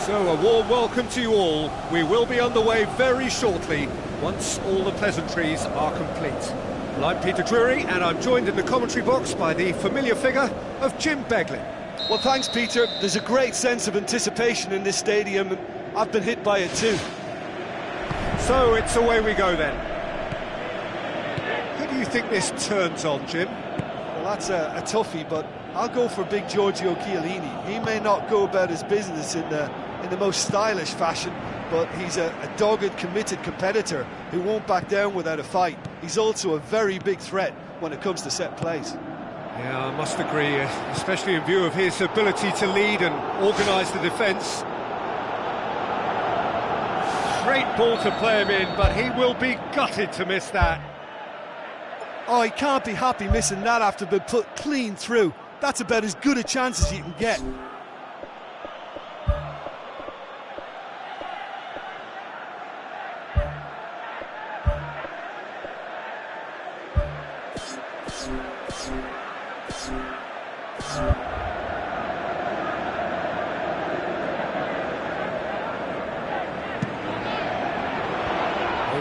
So, a warm welcome to you all. We will be underway very shortly, once all the pleasantries are complete. Well, I'm Peter Drury, and I'm joined in the commentary box by the familiar figure of Jim Beglin. Well, thanks, Peter. There's a great sense of anticipation in this stadium, and I've been hit by it too. So, it's away we go then. Who do you think this turns on, Jim? Well, that's a toughie, but I'll go for big Giorgio Chiellini. He may not go about his business in the most stylish fashion, but he's a dogged, committed competitor who won't back down without a fight. He's also a very big threat when it comes to set plays. Yeah, I must agree, especially in view of his ability to lead and organise the defence. Great ball to play him in, but he will be gutted to miss that. Oh, he can't be happy missing that after being put clean through. That's about as good a chance as you can get.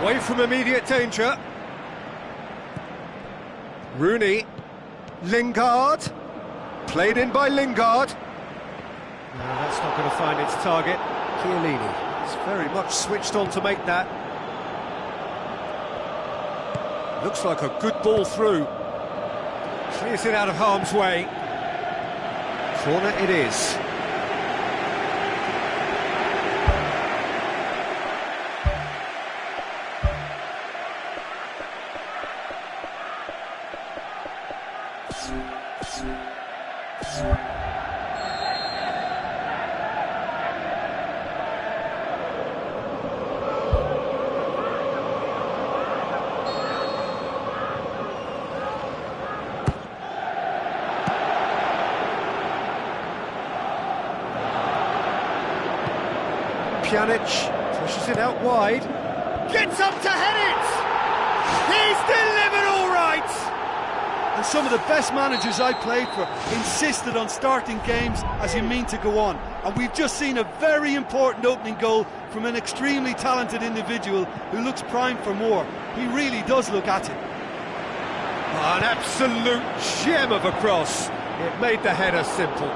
Away from immediate danger. Rooney. Lingard. Played in by Lingard. No, that's not going to find its target. Chiellini is very much switched on to make that. Looks like a good ball through. Clears it out of harm's way. Corner it is. Pjanic pushes it out wide. Gets up to head it! He's delivered all right! And some of the best managers I played for insisted on starting games as you mean to go on. And we've just seen a very important opening goal from an extremely talented individual who looks primed for more. He really does look at it. An absolute gem of a cross. It made the header simple.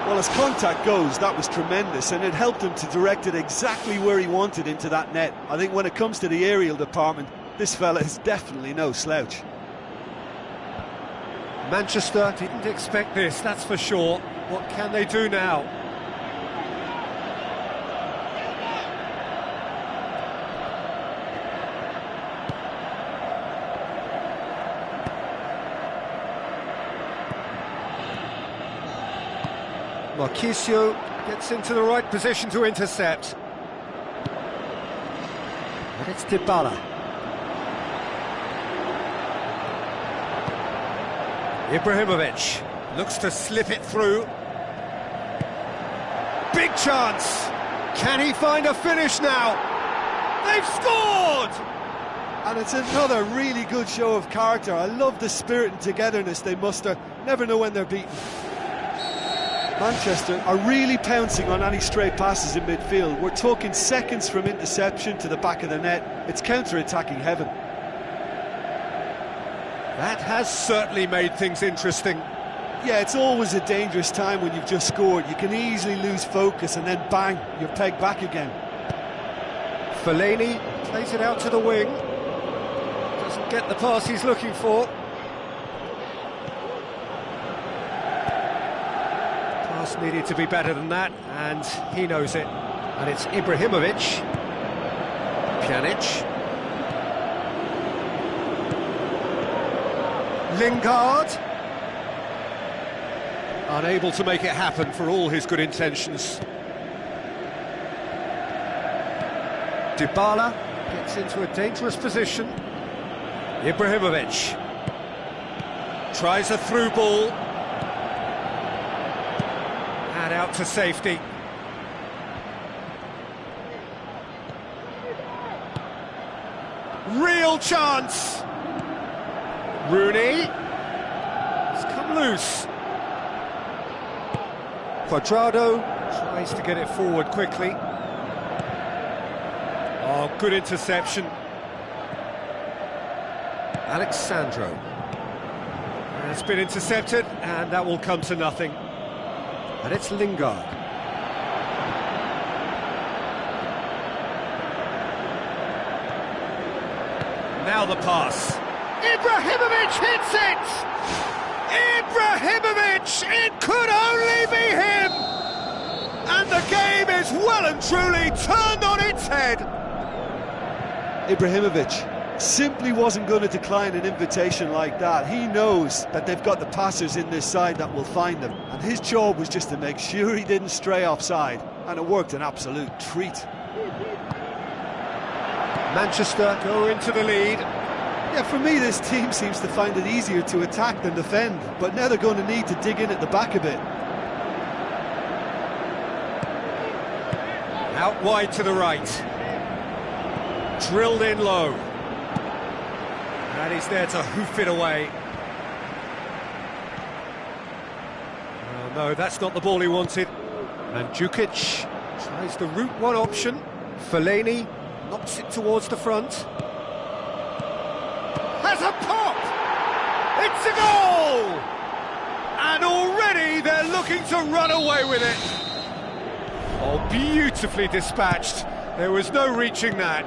Well, as contact goes, that was tremendous, and it helped him to direct it exactly where he wanted into that net. I think when it comes to the aerial department, this fella is definitely no slouch. Manchester didn't expect this, that's for sure. What can they do now? Marquisio gets into the right position to intercept. And it's Dybala. Ibrahimovic looks to slip it through. Big chance! Can he find a finish now? They've scored! And it's another really good show of character. I love the spirit and togetherness they muster. Never know when they're beaten. Manchester are really pouncing on any stray passes in midfield. We're talking seconds from interception to the back of the net. It's counter-attacking heaven. That has certainly made things interesting. Yeah, it's always a dangerous time when you've just scored. You can easily lose focus and then bang, you're pegged back again. Fellaini plays it out to the wing. Doesn't get the pass he's looking for. Pass needed to be better than that, and he knows it. And it's Ibrahimovic. Pjanic. Lingard. Unable to make it happen for all his good intentions. Dybala gets into a dangerous position. Ibrahimovic tries a through ball. And out to safety. Real chance! Rooney has come loose. Cuadrado tries to get it forward quickly. Oh, good interception. Alexandro. And it's been intercepted, and that will come to nothing. And it's Lingard. Now the pass. Ibrahimovic hits it! Ibrahimovic! It could only be him! And the game is well and truly turned on its head. Ibrahimovic simply wasn't going to decline an invitation like that. He knows that they've got the passers in this side that will find them. And his job was just to make sure he didn't stray offside. And it worked an absolute treat. Manchester go into the lead. Yeah, for me, this team seems to find it easier to attack than defend, but now they're going to need to dig in at the back a bit. Out wide to the right. Drilled in low. And he's there to hoof it away. Oh, no, that's not the ball he wanted. And Djukic tries the route one option. Fellaini knocks it towards the front. Has a pop! It's a goal! And already they're looking to run away with it. Oh, beautifully dispatched. There was no reaching that.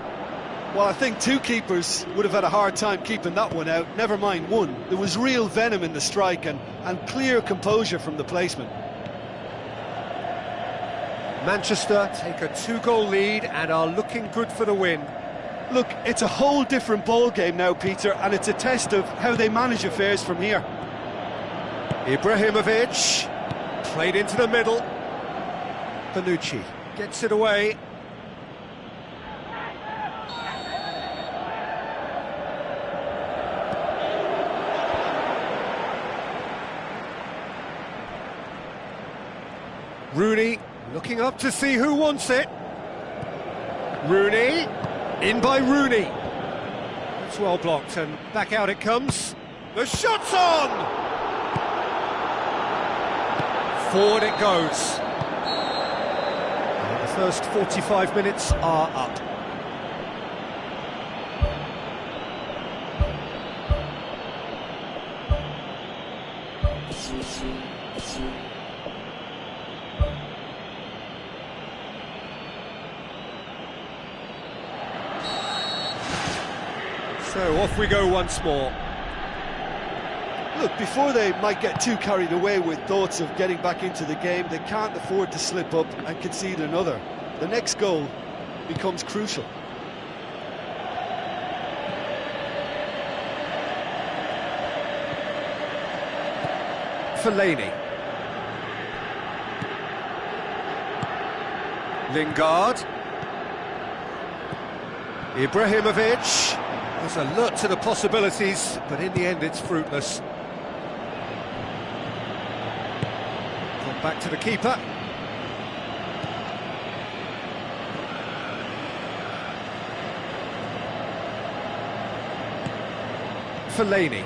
Well, I think two keepers would have had a hard time keeping that one out, never mind one. There was real venom in the strike and clear composure from the placement. Manchester take a 2-goal lead and are looking good for the win. Look, it's a whole different ball game now, Peter, and it's a test of how they manage affairs from here. Ibrahimovic played into the middle. Bonucci gets it away. Rooney looking up to see who wants it. Rooney, in by Rooney. It's well blocked and back out it comes. The shot's on! Forward it goes. And the first 45 minutes are up. So off we go once more. Look, before they might get too carried away with thoughts of getting back into the game, they can't afford to slip up and concede another. The next goal becomes crucial. Fellaini. Lingard. Ibrahimovic. Was alert to the possibilities, but in the end it's fruitless. Gone back to the keeper. Fellaini.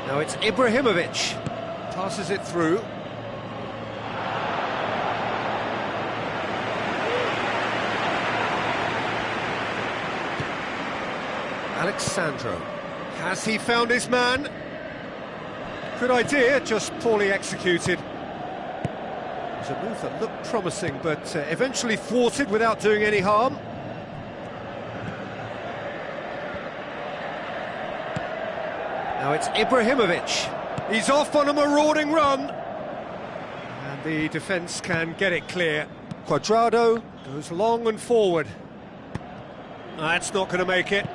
Now it's Ibrahimovic. Passes it through. Alexandro. Has he found his man? Good idea, just poorly executed. It was a move that looked promising, but eventually thwarted without doing any harm. Now it's Ibrahimovic. He's off on a marauding run. And the defence can get it clear. Cuadrado goes long and forward. That's not going to make it.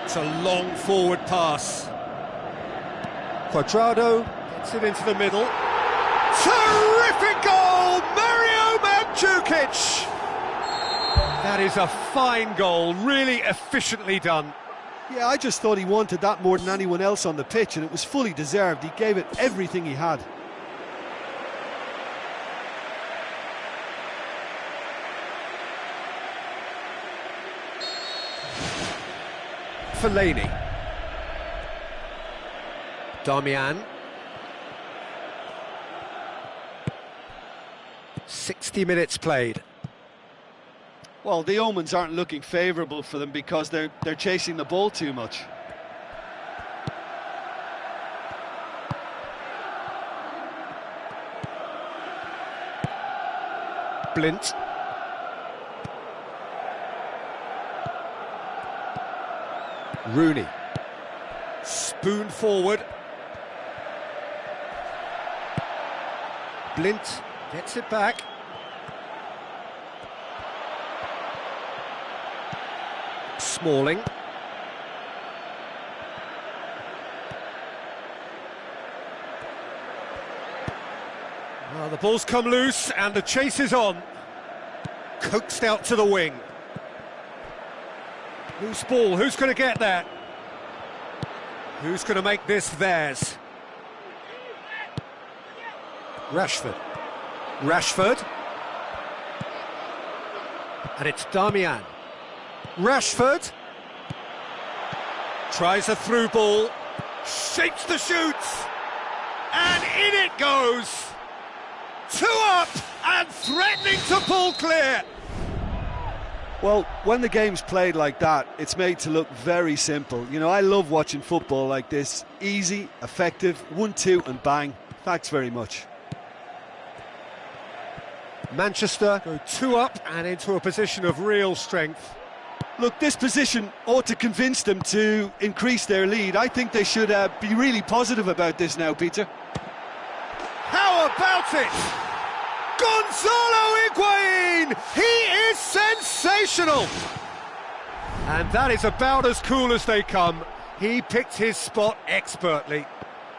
It's a long forward pass. Cuadrado gets it into the middle. Terrific goal! Mario Mandzukic! That is a fine goal, really efficiently done. Yeah, I just thought he wanted that more than anyone else on the pitch, and it was fully deserved. He gave it everything he had. Fellaini. Darmian. 60 minutes played. Well, the omens aren't looking favourable for them because they're chasing the ball too much. Blint. Rooney. Spoon forward. Blint gets it back. Smalling. Well, the ball's come loose and the chase is on. Coaxed out to the wing. Loose ball, who's going to get that? Who's going to make this theirs? Rashford. Rashford. And it's Darmian. Rashford. Tries a through ball. Shapes the shoots. And in it goes. 2 up and threatening to pull clear. Well, when the game's played like that, it's made to look very simple. You know, I love watching football like this. Easy, effective, 1-2 and bang. Thanks very much. Manchester go 2 up and into a position of real strength. Look, this position ought to convince them to increase their lead. I think they should be really positive about this now, Peter. How about it? Gonzalo Higuain! He is sensational! And that is about as cool as they come. He picked his spot expertly.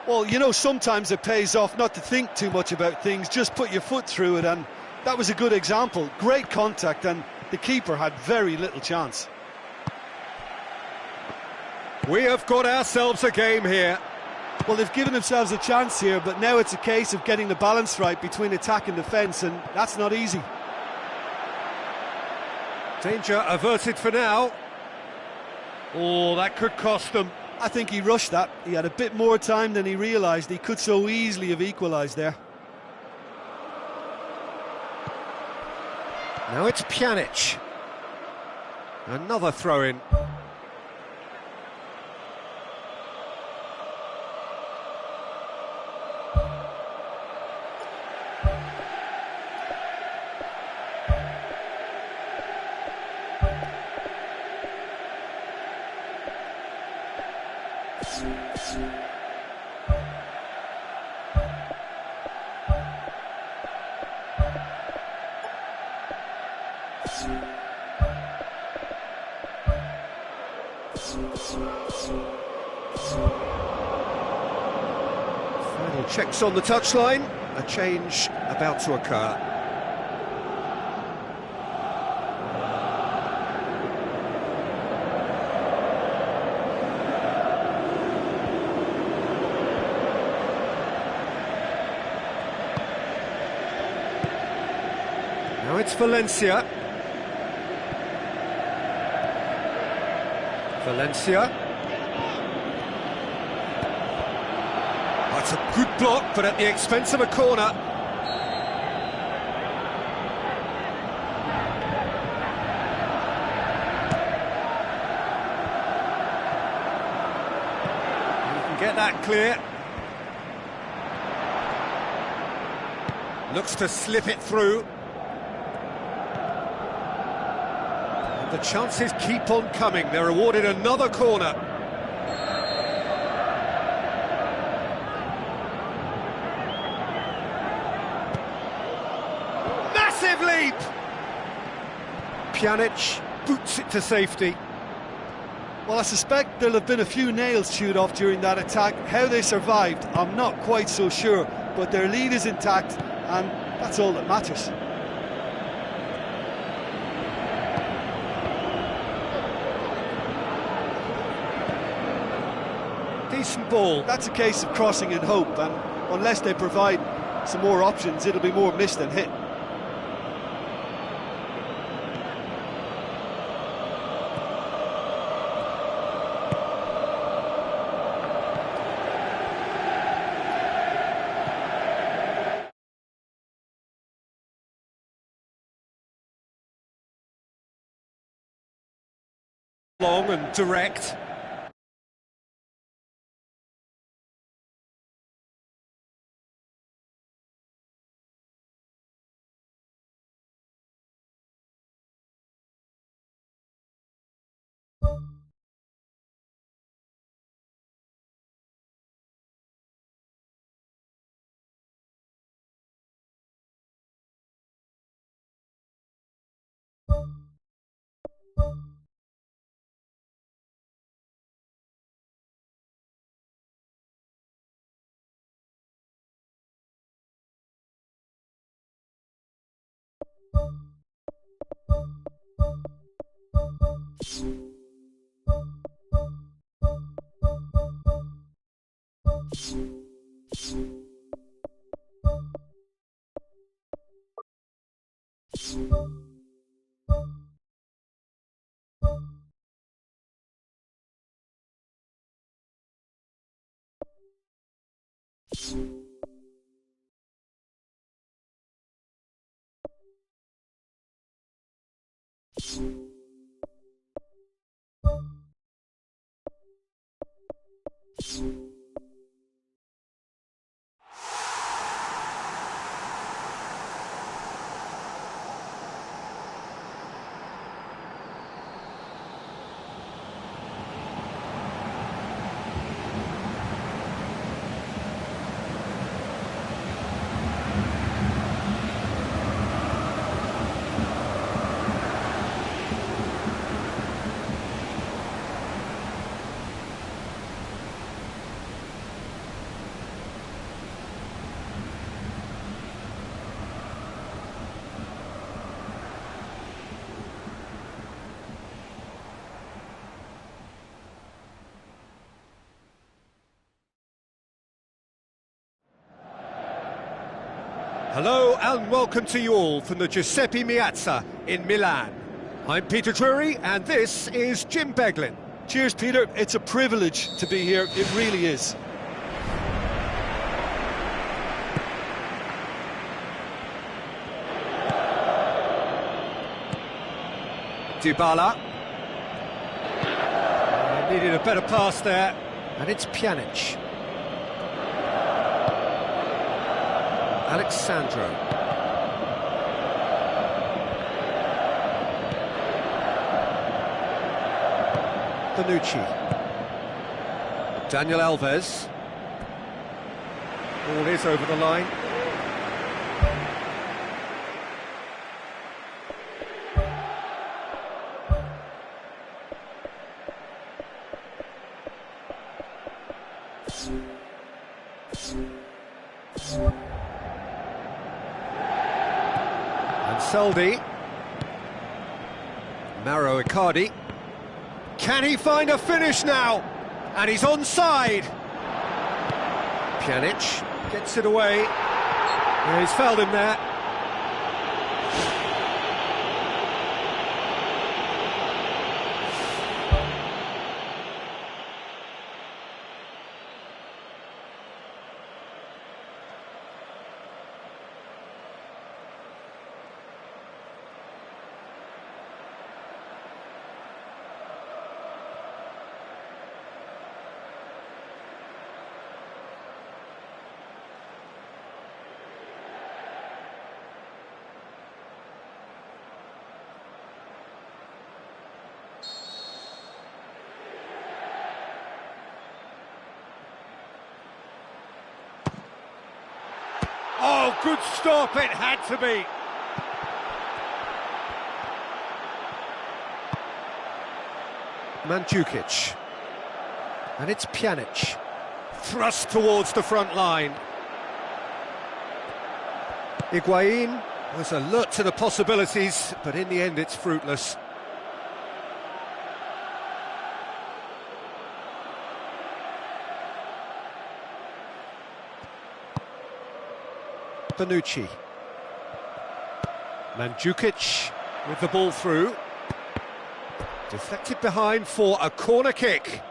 Well, you know, sometimes it pays off not to think too much about things, just put your foot through it, and that was a good example. Great contact, and the keeper had very little chance. We have got ourselves a game here. Well, they've given themselves a chance here, but now it's a case of getting the balance right between attack and defence, and that's not easy. Danger averted for now. Oh, that could cost them. I think he rushed that. He had a bit more time than he realised. He could so easily have equalised there. Now it's Pjanic. Another throw-in. Final checks on the touchline. A change about to occur. Now it's Valencia. Valencia. That's a good block, but at the expense of a corner. Get that clear. Looks to slip it through. And the chances keep on coming. They're awarded another corner. Massive leap! Pjanic boots it to safety. Well, I suspect there'll have been a few nails chewed off during that attack. How they survived, I'm not quite so sure, but their lead is intact, and that's all that matters. Decent ball. That's a case of crossing in hope, and unless they provide some more options, it'll be more miss than hit. Long and direct. Hello and welcome to you all from the Giuseppe Meazza in Milan. I'm Peter Drury and this is Jim Beglin. Cheers, Peter. It's a privilege to be here. It really is. Dybala. Needed a better pass there, and it's Pjanic. Alexandro. Bonucci. Daniel Alves. Ball is over the line. Ansaldi. Mauro Icardi. Can he find a finish now? And he's onside. Pjanic gets it away. Yeah, he's fouled him there. Oh, good stop, it had to be. Mandzukic. And it's Pjanic. Thrust towards the front line. Higuain was alert to the possibilities, but in the end it's fruitless. Bonucci. Mandzukic with the ball through. Deflected behind for a corner kick.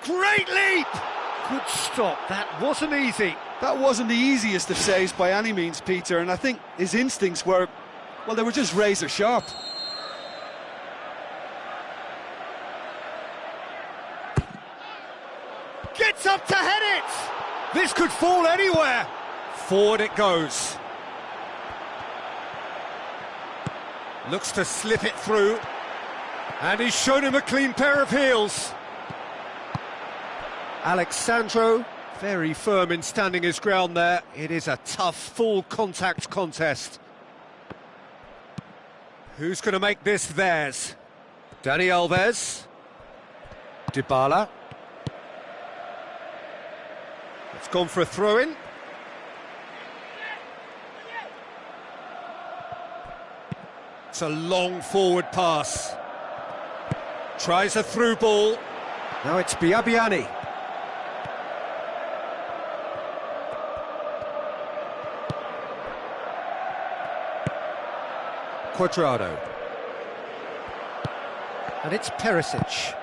Great leap! Good stop, that wasn't easy. That wasn't the easiest of saves by any means, Peter, and I think his instincts were, well, they were just razor sharp. Gets up to head it! This could fall anywhere! Forward it goes. Looks to slip it through. And he's shown him a clean pair of heels. Alexandro, very firm in standing his ground there. It is a tough, full contact contest. Who's going to make this theirs? Dani Alves. Dybala. It's gone for a throw-in. It's a long forward pass. Tries a through ball. Now it's Biabiany. Cuadrado. And it's Perisic.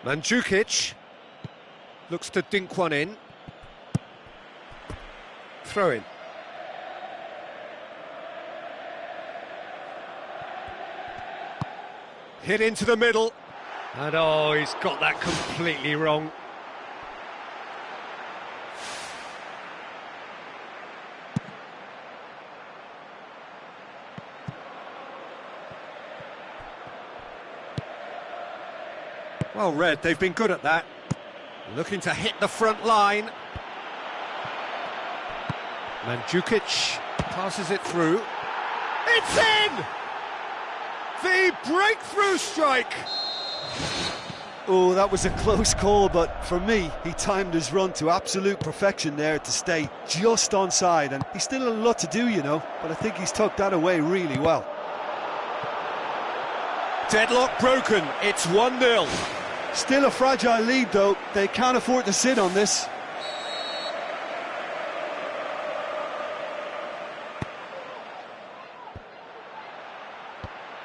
Mandzukic looks to dink one in. Throw in. Hit into the middle. And oh, he's got that completely wrong. Well read, they've been good at that. Looking to hit the front line. Mandzukic passes it through. It's in! The breakthrough strike! Oh, that was a close call, but for me, he timed his run to absolute perfection there to stay just onside, and he's still a lot to do, you know, but I think he's tucked that away really well. Deadlock broken, it's 1-0. Still a fragile lead, though. They can't afford to sit on this.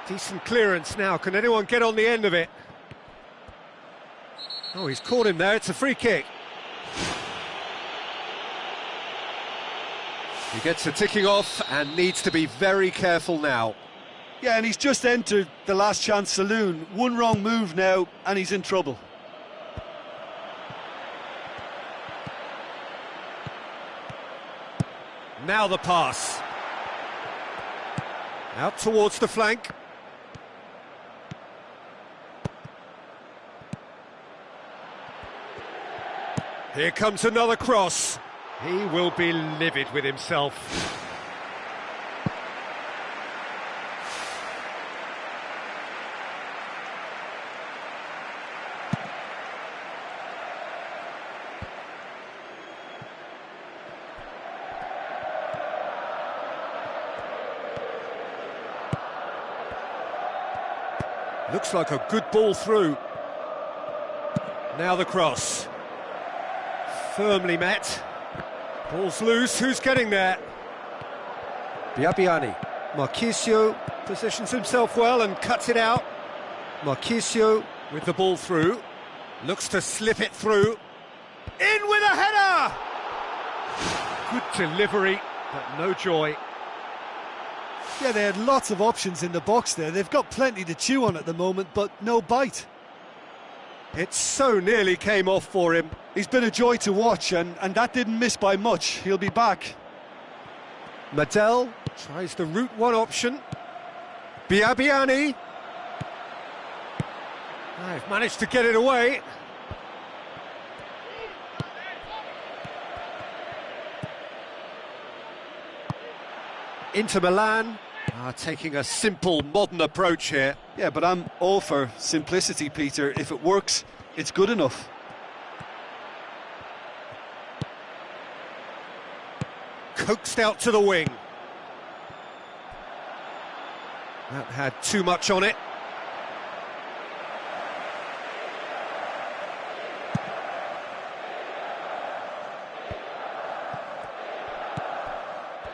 Decent clearance now. Can anyone get on the end of it? Oh, he's caught him there. It's a free kick. He gets a ticking off and needs to be very careful now. Yeah, and he's just entered the last chance saloon. One wrong move now, and he's in trouble. Now the pass. Out towards the flank. Here comes another cross. He will be livid with himself. Looks like a good ball through. Now the cross. Firmly met. Ball's loose, who's getting there? Biabiany. Marchisio positions himself well and cuts it out. Marchisio with the ball through. Looks to slip it through. In with a header! Good delivery, but no joy. Yeah, they had lots of options in the box there. They've got plenty to chew on at the moment, but no bite. It so nearly came off for him. He's been a joy to watch, and that didn't miss by much. He'll be back. Madel tries the route one option. Biabiani. They've managed to get it away. Inter Milan are taking a simple, modern approach here. Yeah, but I'm all for simplicity, Peter. If it works, it's good enough. Coaxed out to the wing. That had too much on it.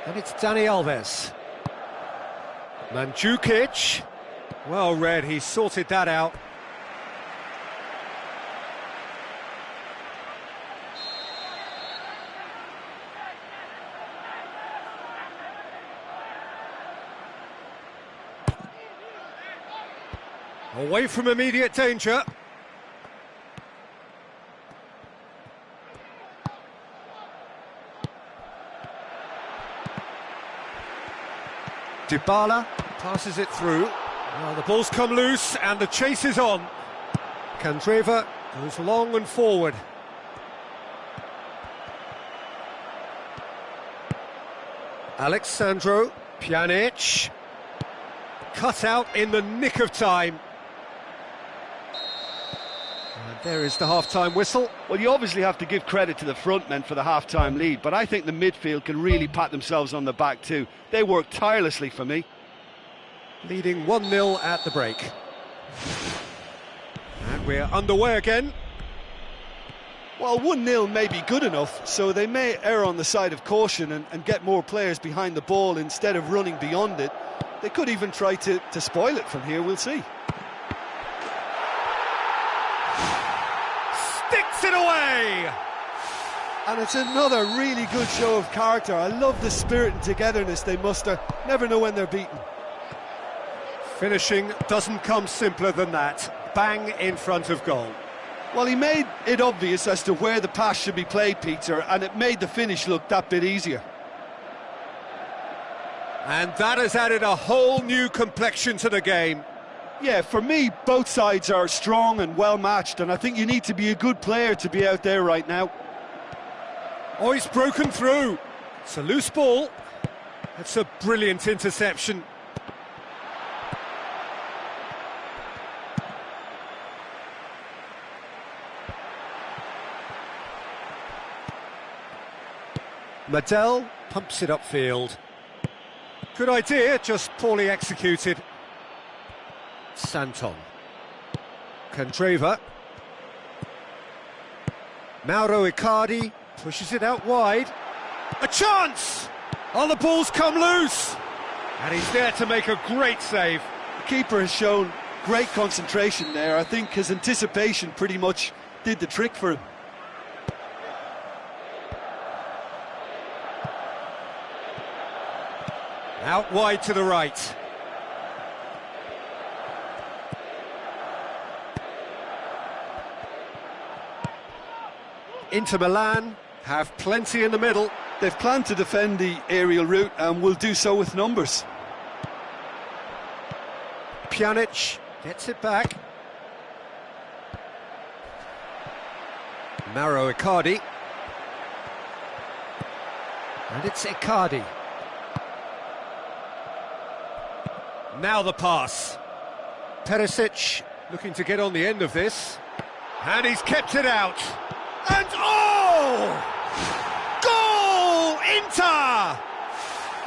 And it's Dani Alves. Mandzukic. Well read, he sorted that out. Away from immediate danger. Dybala passes it through. Well, the ball's come loose and the chase is on. Candreva goes long and forward. Alexandro Pjanic. Cut out in the nick of time. And there is the half-time whistle. Well, you obviously have to give credit to the front men for the half-time lead, but I think the midfield can really pat themselves on the back too. They work tirelessly for me. Leading 1-0 at the break. And we're underway again. Well, 1-0 may be good enough, so they may err on the side of caution and get more players behind the ball instead of running beyond it. They could even try to spoil it from here, we'll see. Sticks it away! And it's another really good show of character. I love the spirit and togetherness they muster. Never know when they're beaten. Finishing doesn't come simpler than that. Bang in front of goal. Well, he made it obvious as to where the pass should be played, Peter, and it made the finish look that bit easier. And that has added a whole new complexion to the game. Yeah, for me, both sides are strong and well matched, and I think you need to be a good player to be out there right now. Oh, he's broken through. It's a loose ball. It's a brilliant interception. Madel pumps it upfield. Good idea, just poorly executed. Santon. Candreva. Mauro Icardi pushes it out wide. A chance! Oh, the ball's come loose! And he's there to make a great save. The keeper has shown great concentration there. I think his anticipation pretty much did the trick for him. Out wide to the right. Inter Milan have plenty in the middle. They've planned to defend the aerial route and will do so with numbers. Pjanic gets it back. Mauro Icardi. And it's Icardi. Now the pass. Perisic looking to get on the end of this. And he's kept it out. And oh! Goal! Inter!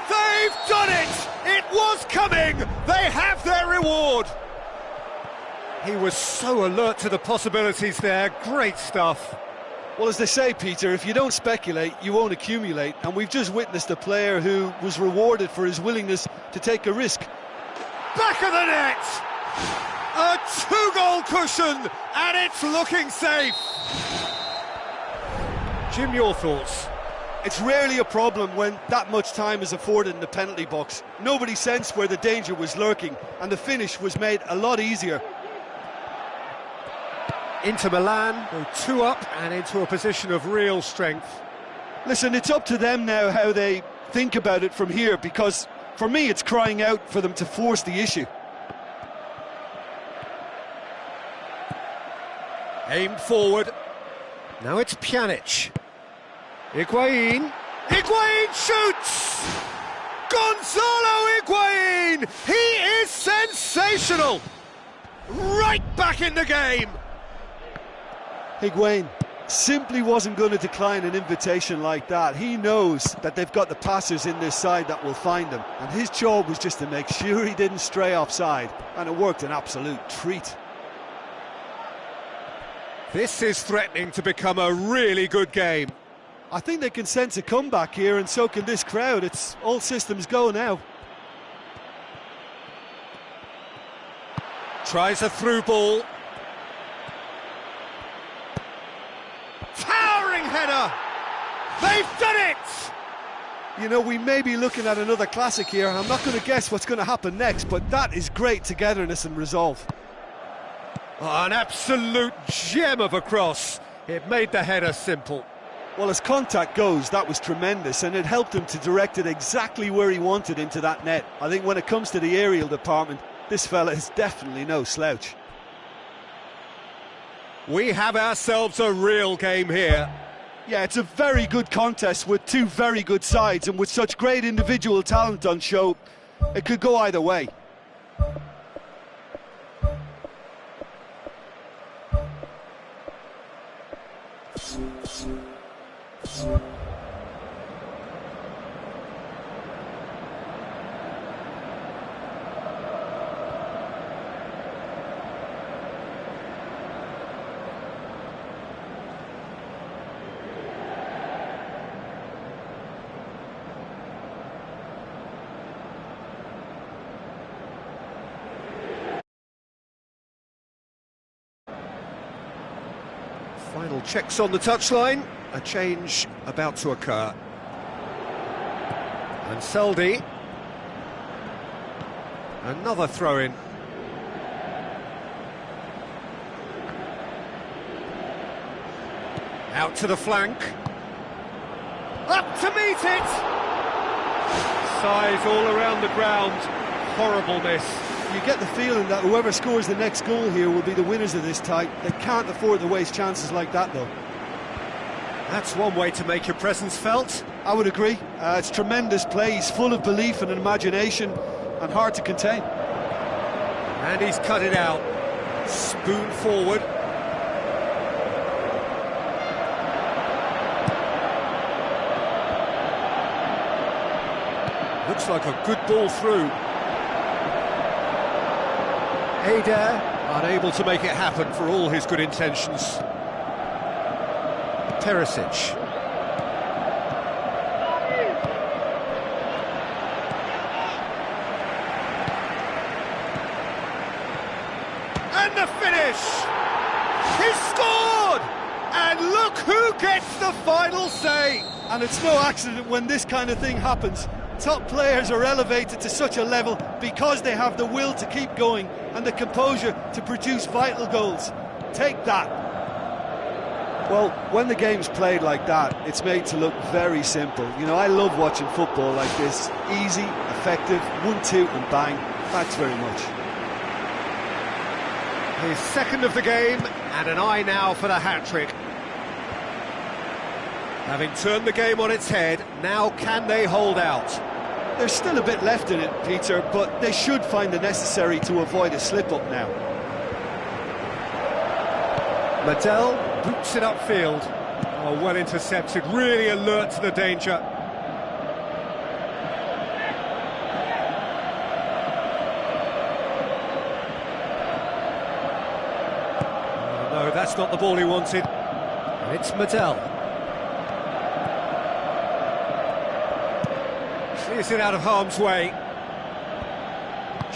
They've done it! It was coming! They have their reward! He was so alert to the possibilities there. Great stuff. Well, as they say, Peter, if you don't speculate, you won't accumulate. And we've just witnessed a player who was rewarded for his willingness to take a risk. Back of the net! A two-goal cushion, and it's looking safe. Jim, your thoughts? It's rarely a problem when that much time is afforded in the penalty box. Nobody sensed where the danger was lurking, and the finish was made a lot easier. Inter Milan go 2 up and into a position of real strength. Listen, it's up to them now how they think about it from here, because for me it's crying out for them to force the issue. Aimed forward. Now it's Pjanic. Higuain. Higuain shoots! Gonzalo Higuain! He is sensational! Right back in the game! Higuain simply wasn't going to decline an invitation like that. He knows that they've got the passers in this side that will find him, and his job was just to make sure he didn't stray offside, and it worked an absolute treat. This is threatening to become a really good game. I think they can sense a comeback here, and so can this crowd. It's all systems go now. Tries a through ball. Towering header! They've done it! You know, we may be looking at another classic here, and I'm not going to guess what's going to happen next, but that is great togetherness and resolve. Oh, an absolute gem of a cross. It made the header simple. Well, as contact goes, that was tremendous, and it helped him to direct it exactly where he wanted into that net. I think when it comes to the aerial department, this fella is definitely no slouch. We have ourselves a real game here. Yeah, it's a very good contest with two very good sides, and with such great individual talent on show, it could go either way. Final checks on the touchline. A change about to occur. And Seldy. Another throw-in. Out to the flank. Up to meet it! Size all around the ground. Horrible miss. You get the feeling that whoever scores the next goal here will be the winners of this tie. They can't afford to waste chances like that, though. That's one way to make your presence felt. I would agree. It's tremendous play. He's full of belief and imagination, and hard to contain. And he's cut it out. Spoon forward. Looks like a good ball through. Adair, unable to make it happen for all his good intentions. Perisic. And the finish! He scored! And look who gets the final say! And it's no accident when this kind of thing happens. Top players are elevated to such a level because they have the will to keep going and the composure to produce vital goals. Take that. Well, when the game's played like that, it's made to look very simple. You know, I love watching football like this. Easy, effective, 1-2 and bang. Thanks very much. His second of the game, and an eye now for the hat-trick. Having turned the game on its head, now can they hold out? There's still a bit left in it, Peter, but they should find the necessary to avoid a slip-up now. Madel boots it upfield. Oh, well intercepted, really alert to the danger. Oh, no, that's not the ball he wanted. And it's Madel. Clears it out of harm's way.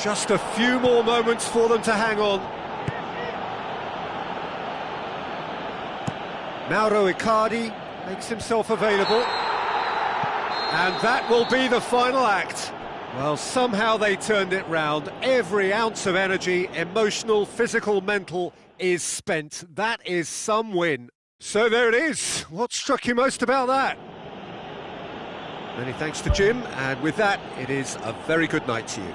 Just a few more moments for them to hang on. Mauro Icardi makes himself available. And that will be the final act. Well, somehow they turned it round. Every ounce of energy, emotional, physical, mental, is spent. That is some win. So there it is. What struck you most about that? Many thanks to Jim, and with that, it is a very good night to you.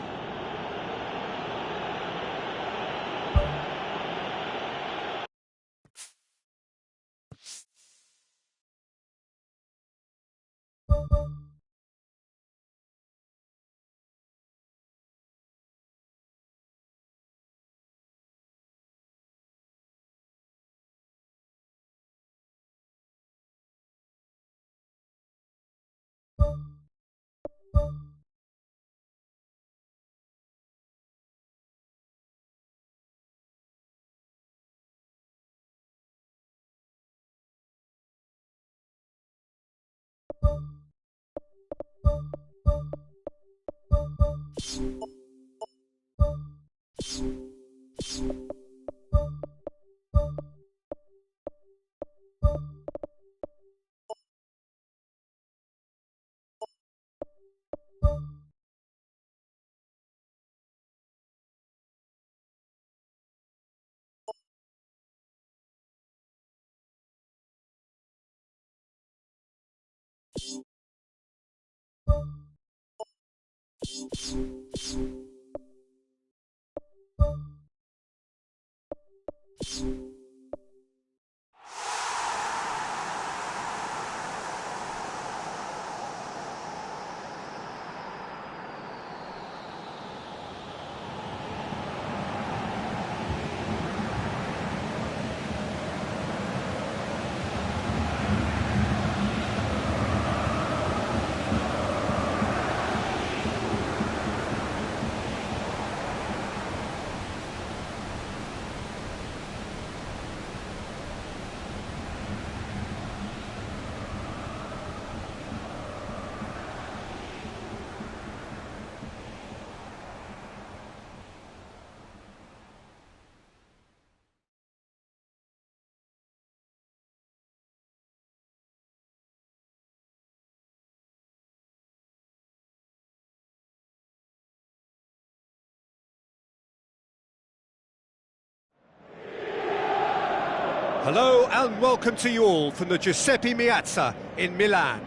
Hello and welcome to you all from the Giuseppe Meazza in Milan.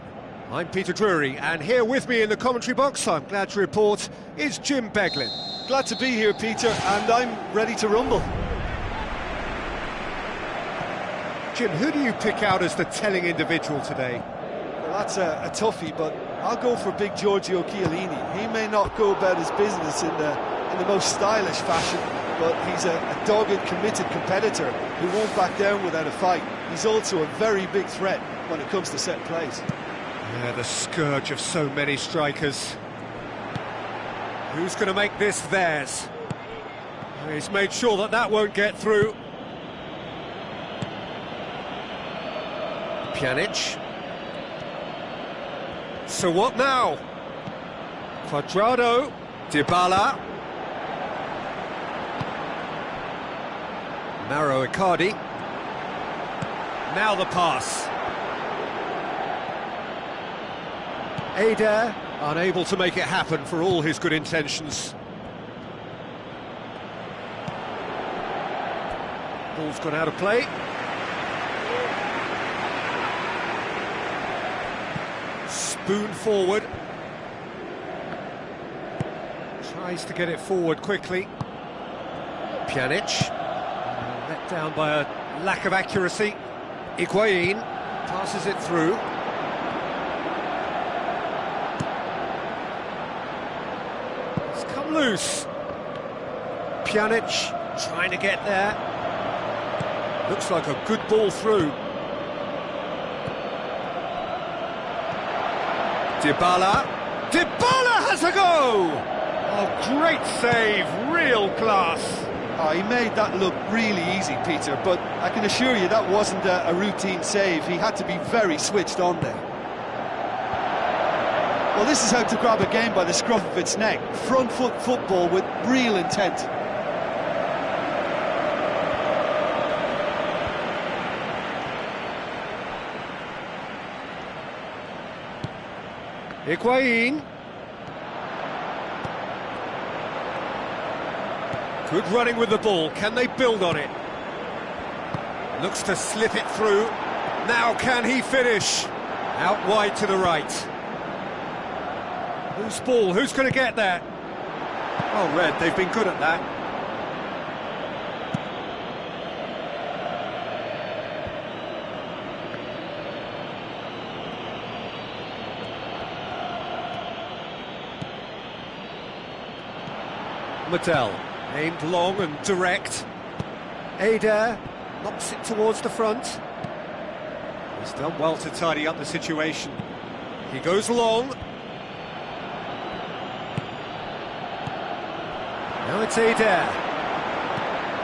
I'm Peter Drury, and here with me in the commentary box, I'm glad to report, is Jim Beglin. Glad to be here, Peter, and I'm ready to rumble. Jim, who do you pick out as the telling individual today? Well, that's a toughie, but I'll go for big Giorgio Chiellini. He may not go about his business in the most stylish fashion, but he's a dogged, committed competitor who won't back down without a fight. He's also a very big threat when it comes to set plays. Yeah, the scourge of so many strikers. Who's going to make this theirs? He's made sure that that won't get through. Pjanic. So what now? Quadrado, Dybala. Mauro Icardi. Now the pass. Eder, unable to make it happen for all his good intentions. Ball's gone out of play. Spoon forward. Tries to get it forward quickly. Pjanic. Let down by a lack of accuracy. Higuain passes it through. It's come loose. Pjanic trying to get there. Looks like a good ball through. Dybala. Dybala has a go! Oh, great save, real class. Oh, he made that look really easy, Peter, but I can assure you that wasn't a routine save. He had to be very switched on there. Well, this is how to grab a game by the scruff of its neck. Front foot football with real intent. Higuain. Good running with the ball. Can they build on it? Looks to slip it through. Now can he finish? Out wide to the right. Whose ball? Who's going to get that? Oh, Red, they've been good at that. Mattel, aimed long and direct. Adair knocks it towards the front. He's done well to tidy up the situation. He goes long. Now it's Adair.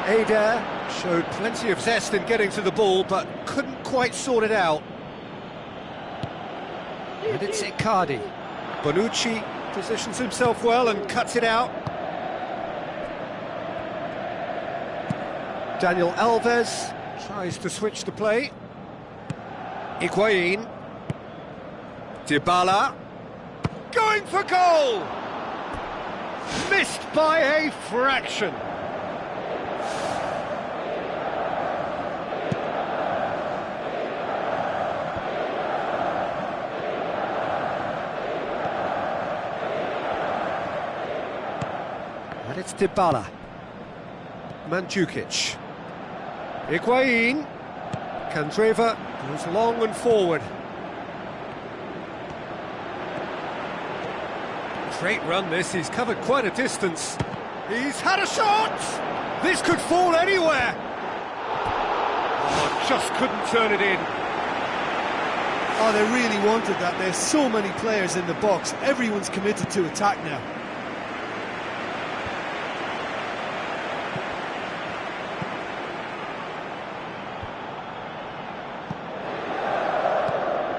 Adair showed plenty of zest in getting to the ball, but couldn't quite sort it out. And it's Icardi. Bonucci positions himself well and cuts it out. Daniel Alves tries to switch the play. Higuain. Dybala. Going for goal! Missed by a fraction. And it's Dybala. Mandzukic. Higuain. Candreva goes long and forward. Great run this, he's covered quite a distance. He's had a shot! This could fall anywhere! Oh, just couldn't turn it in. Oh, they really wanted that. There's so many players in the box. Everyone's committed to attack now.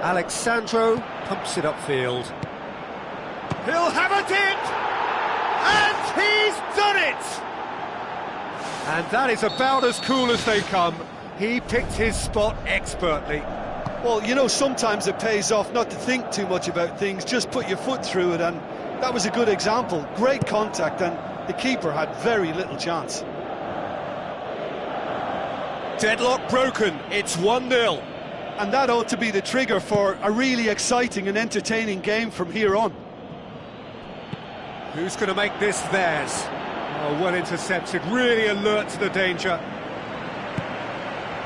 Alexandro pumps it upfield. He'll have it in! And he's done it! And that is about as cool as they come. He picked his spot expertly. Well, you know, sometimes it pays off not to think too much about things, just put your foot through it, and that was a good example. Great contact, and the keeper had very little chance. Deadlock broken, it's 1-0. And that ought to be the trigger for a really exciting and entertaining game from here on. Who's going to make this theirs? Oh, well intercepted, really alert to the danger.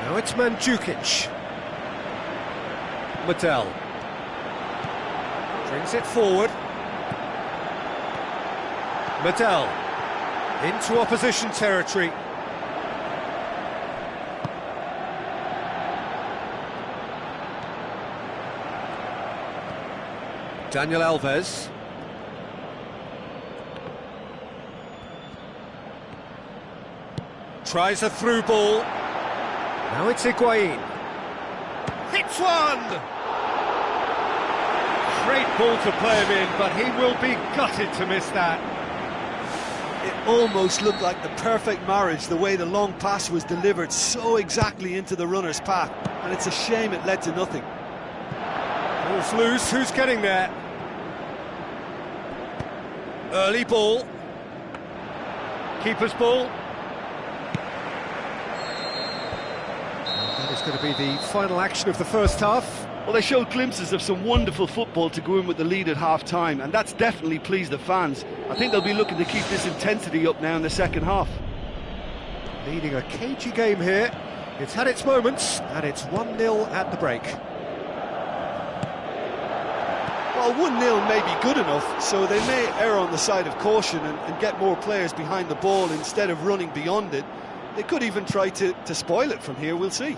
Now it's Mandzukic. Mattel. Brings it forward. Mattel. Into opposition territory. Daniel Alves. Tries a through ball. Now it's Higuain. Hits one! Great ball to play him in, but he will be gutted to miss that. It almost looked like the perfect marriage, the way the long pass was delivered so exactly into the runner's path, and it's a shame it led to nothing. Ball's loose, who's getting there? Early ball. Keeper's ball. That is going to be the final action of the first half. Well, they showed glimpses of some wonderful football to go in with the lead at half-time, and that's definitely pleased the fans. I think they'll be looking to keep this intensity up now in the second half. Leading a cagey game here. It's had its moments, and it's 1-0 at the break. Well, 1-0 may be good enough, so they may err on the side of caution and get more players behind the ball instead of running beyond it. They could even try to spoil it from here, we'll see.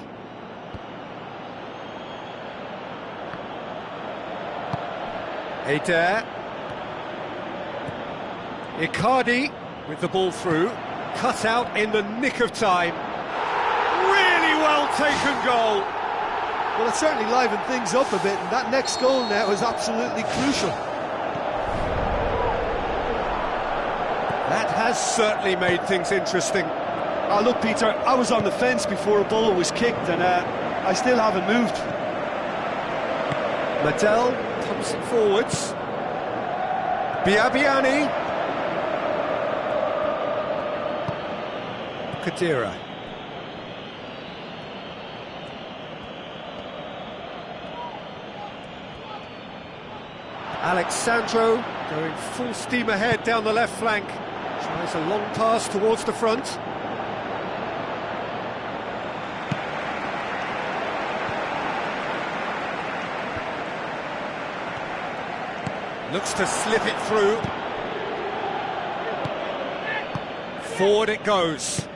Adair. Icardi with the ball through. Cut out in the nick of time. Really well taken goal. Well, it certainly livened things up a bit, and that next goal now is absolutely crucial. That has certainly made things interesting. Oh, look, Peter, I was on the fence before a ball was kicked, and I still haven't moved. Mattel pumps it forwards. Biabiani. Kadira. Alexandro Going full steam ahead down the left flank. Tries a long pass towards the front. Looks to slip it through. Forward it goes.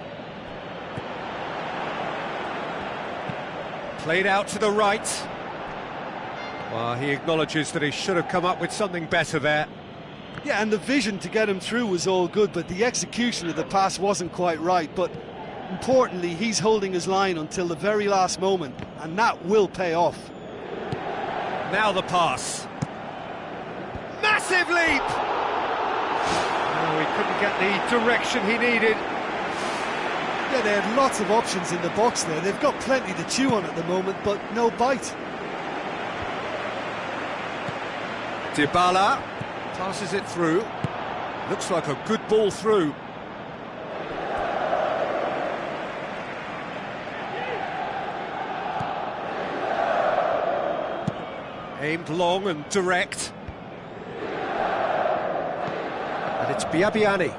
Played out to the right. Well, he acknowledges that he should have come up with something better there. Yeah, and the vision to get him through was all good, but the execution of the pass wasn't quite right. But importantly, he's holding his line until the very last moment, and that will pay off. Now the pass. Massive leap! Oh, he couldn't get the direction he needed. Yeah, they had lots of options in the box there. They've got plenty to chew on at the moment, but no bite. Dybala passes it through. Looks like a good ball through. Aimed long and direct. And it's Biabiani.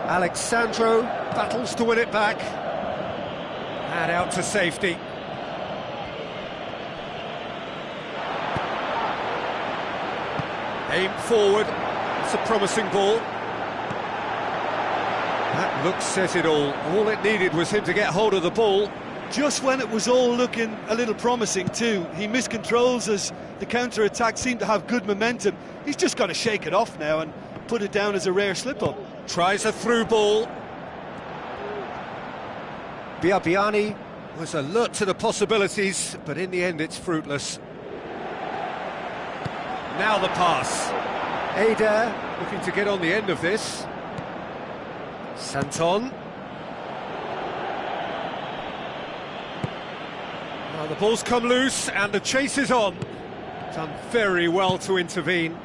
Alexandro battles to win it back. And out to safety. Aimed forward. It's a promising ball. That look says it all. All it needed was him to get hold of the ball. Just when it was all looking a little promising too, he miscontrols as the counter-attack seemed to have good momentum. He's just got to shake it off now and put it down as a rare slip-up. Tries a through ball. Biabiani was alert to the possibilities, but in the end it's fruitless. Now the pass. Adair looking to get on the end of this. Santon. Now the ball's come loose and the chase is on. Done very well to intervene.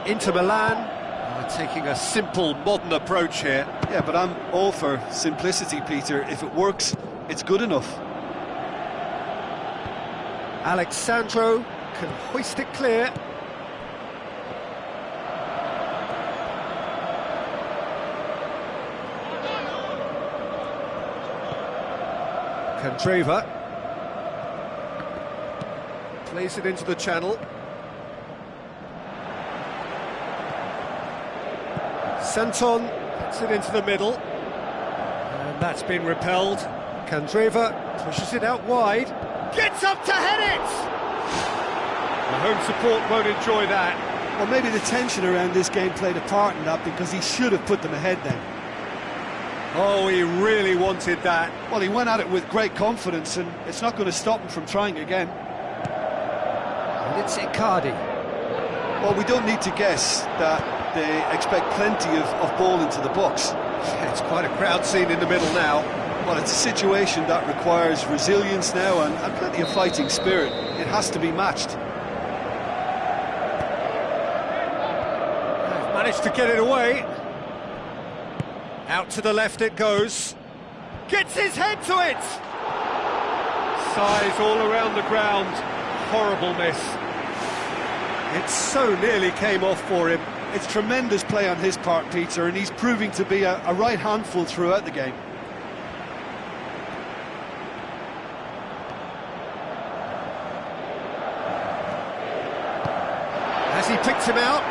Inter Milan are taking a simple, modern approach here. Yeah, but I'm all for simplicity, Peter. If it works, it's good enough. Alexandro can hoist it clear. Candreva plays it into the channel. Santon gets it into the middle, and that's been repelled. Candreva pushes it out wide, gets up to head it! The home support won't enjoy that. Well, maybe the tension around this game played a part in that, because he should have put them ahead then. Oh, he really wanted that. Well, he went at it with great confidence, and it's not going to stop him from trying again. And it's Icardi. Well, we don't need to guess that they expect plenty of ball into the box. It's quite a crowd scene in the middle now. Well, it's a situation that requires resilience now and plenty of fighting spirit. It has to be matched. They've managed to get it away. Out to the left it goes. Gets his head to it! Size all around the ground. Horrible miss. It so nearly came off for him. It's tremendous play on his part, Peter, and he's proving to be a right handful throughout the game. Has he picked him out?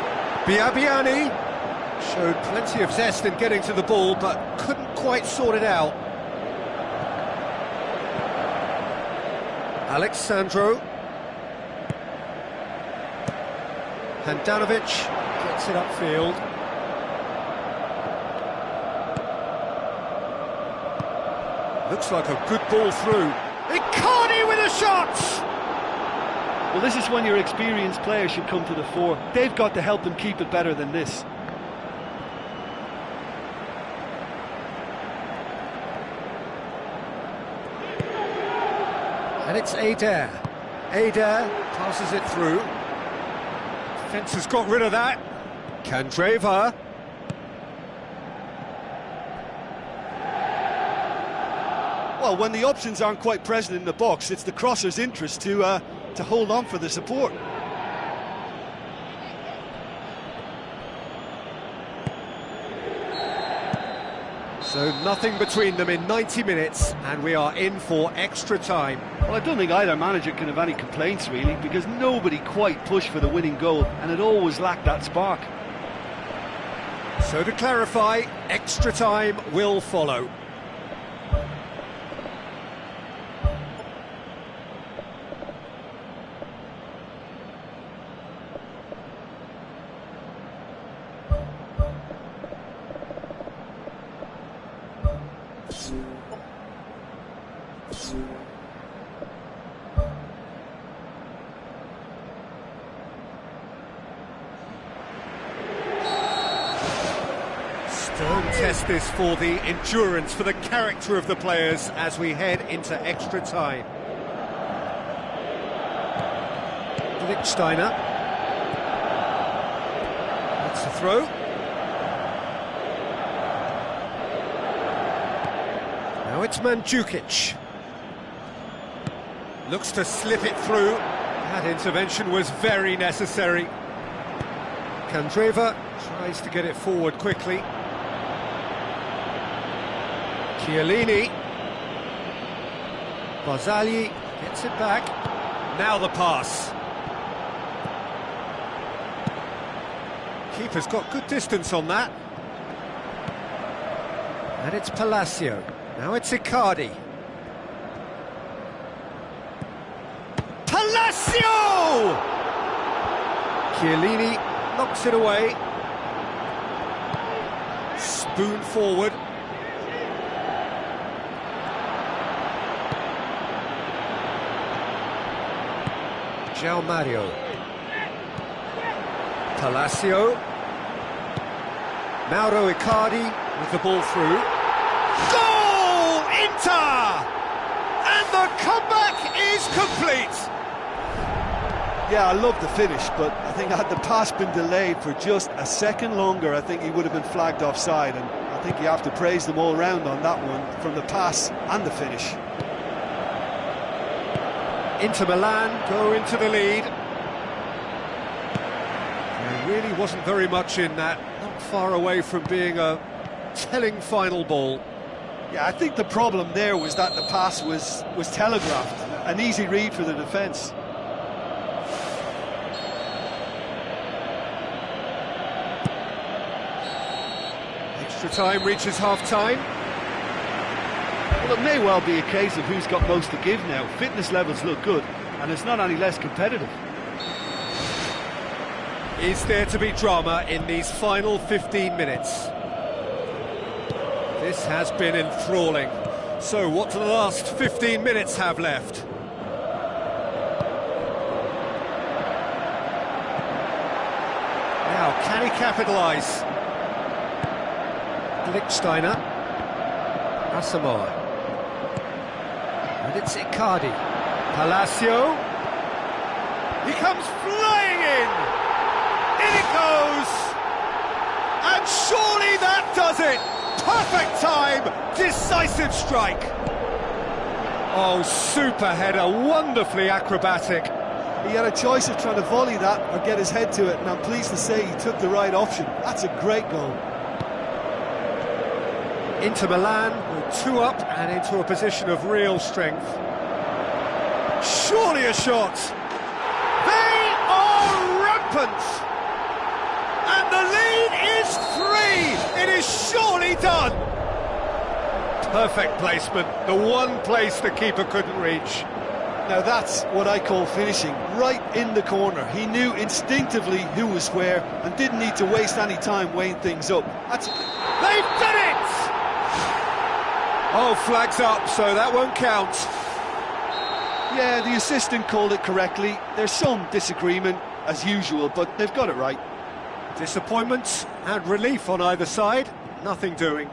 Biabiani showed plenty of zest in getting to the ball, but couldn't quite sort it out. Alexandro. Handanovic gets it upfield. Looks like a good ball through. Icardi with a shot! Well, this is when your experienced players should come to the fore. They've got to help them keep it better than this. And it's Adair. Adair passes it through. Defence has got rid of that. Candreva. Well, when the options aren't quite present in the box, it's the crosser's interest to hold on for the support. So nothing between them in 90 minutes, and we are in for extra time. Well, I don't think either manager can have any complaints, really, because nobody quite pushed for the winning goal, and it always lacked that spark. So to clarify, extra time will follow. Stern test this for the endurance, for the character of the players as we head into extra time. Lichtsteiner. That's a throw. Now it's Mandzukic. Looks to slip it through. That intervention was very necessary. Kandreva tries to get it forward quickly. Chiellini. Barzagli gets it back. Now the pass. Keeper's got good distance on that. And it's Palacio. Now it's Icardi. Palacio! Chiellini knocks it away. Spoon forward. João Mario. Palacio. Mauro Icardi with the ball through. Goal! Inter! And the comeback is complete! Yeah, I love the finish, but I think had the pass been delayed for just a second longer, I think he would have been flagged offside, and I think you have to praise them all round on that one, from the pass and the finish. Inter Milan go into the lead. There really wasn't very much in that, not far away from being a telling final ball. Yeah, I think the problem there was that the pass was telegraphed, an easy read for the defence. Extra time reaches half-time. Well, it may well be a case of who's got most to give now. Fitness levels look good, and it's not any less competitive. Is there to be drama in these final 15 minutes? This has been enthralling. So what do the last 15 minutes have left? Now, can he capitalise? Lichtsteiner. Asamoah. And it's Icardi. Palacio. He comes flying in! In it goes! And surely that does it! Perfect time! Decisive strike! Oh, super header, wonderfully acrobatic. He had a choice of trying to volley that or get his head to it, and I'm pleased to say he took the right option. That's a great goal. Inter Milan were 2 up and into a position of real strength. Surely a shot! They are rampant! And the lead is 3! It is surely done! Perfect placement, the one place the keeper couldn't reach. Now that's what I call finishing, right in the corner. He knew instinctively who was where and didn't need to waste any time weighing things up. They've done it! Oh, flags up, so that won't count. Yeah, the assistant called it correctly. There's some disagreement, as usual, but they've got it right. Disappointment and relief on either side, nothing doing.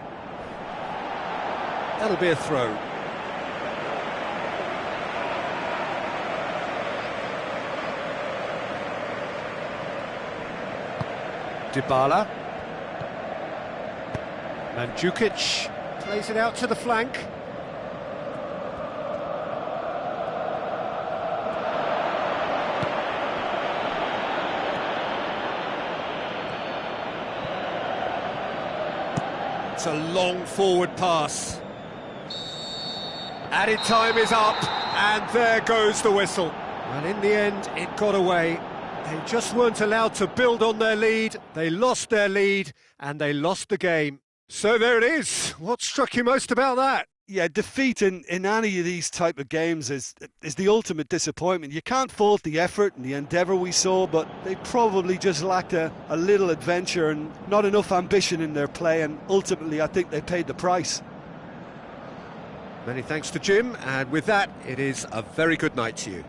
That'll be a throw. Dybala. Mandzukic plays it out to the flank. It's a long forward pass. Added time is up, and there goes the whistle. And in the end, it got away. They just weren't allowed to build on their lead. They lost their lead, and they lost the game. So there it is. What struck you most about that? Yeah, defeat in any of these type of games is the ultimate disappointment. You can't fault the effort and the endeavour we saw, but they probably just lacked a little adventure and not enough ambition in their play, and ultimately I think they paid the price. Many thanks to Jim, and with that, it is a very good night to you.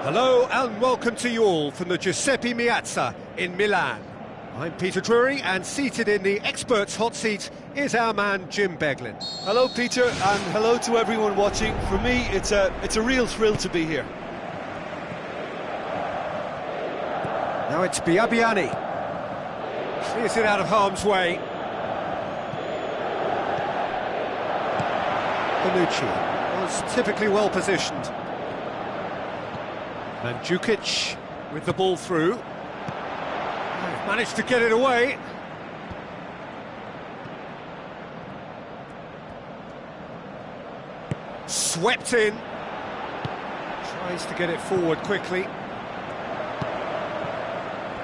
Hello and welcome to you all from the Giuseppe Meazza in Milan. I'm Peter Drury, and seated in the experts' hot seat is our man Jim Beglin. Hello Peter, and hello to everyone watching. For me, it's a real thrill to be here. Now it's Biabiani. Clears it out of harm's way. Bonucci was typically well positioned. Mandzukic with the ball through. They've managed to get it away. Swept in. Tries to get it forward quickly.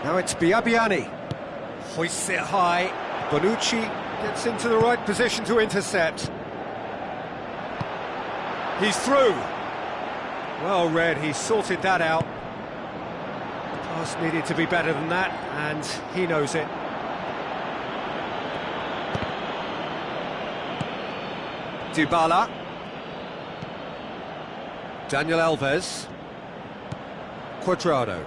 Now it's Biabiani. Hoists it high. Bonucci gets into the right position to intercept. He's through. Well read, he sorted that out. The pass needed to be better than that, and he knows it. Dybala. Daniel Alves. Cuadrado.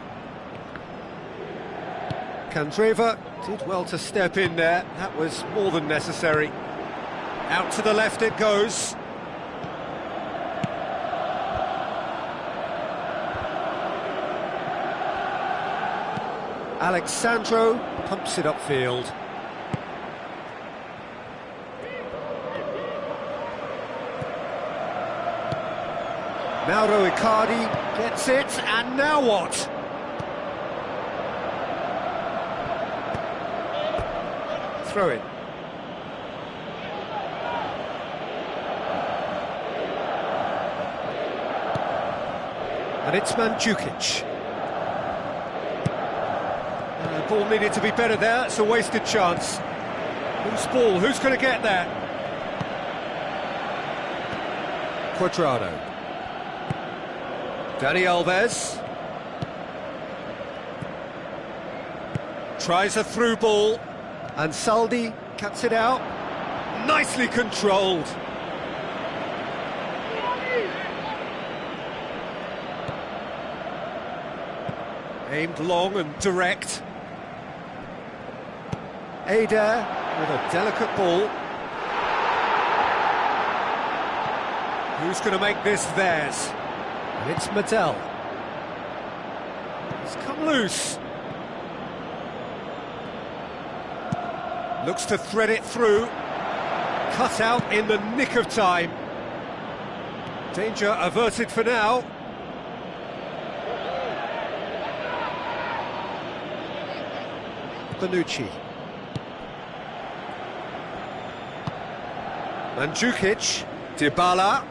Candreva did well to step in there. That was more than necessary. Out to the left it goes. Alexandro pumps it upfield. Mauro Icardi gets it, and now what? Throw it. And it's Mandzukic. The ball needed to be better there, it's a wasted chance. Loose ball, who's going to get there? Cuadrado. Dani Alves. Tries a through ball. And Saldi cuts it out. Nicely controlled. Aimed long and direct. Eder with a delicate ball. Who's going to make this theirs? And it's Medel. It's come loose. Looks to thread it through. Cut out in the nick of time. Danger averted for now. Bonucci. Mandzukic. Dybala.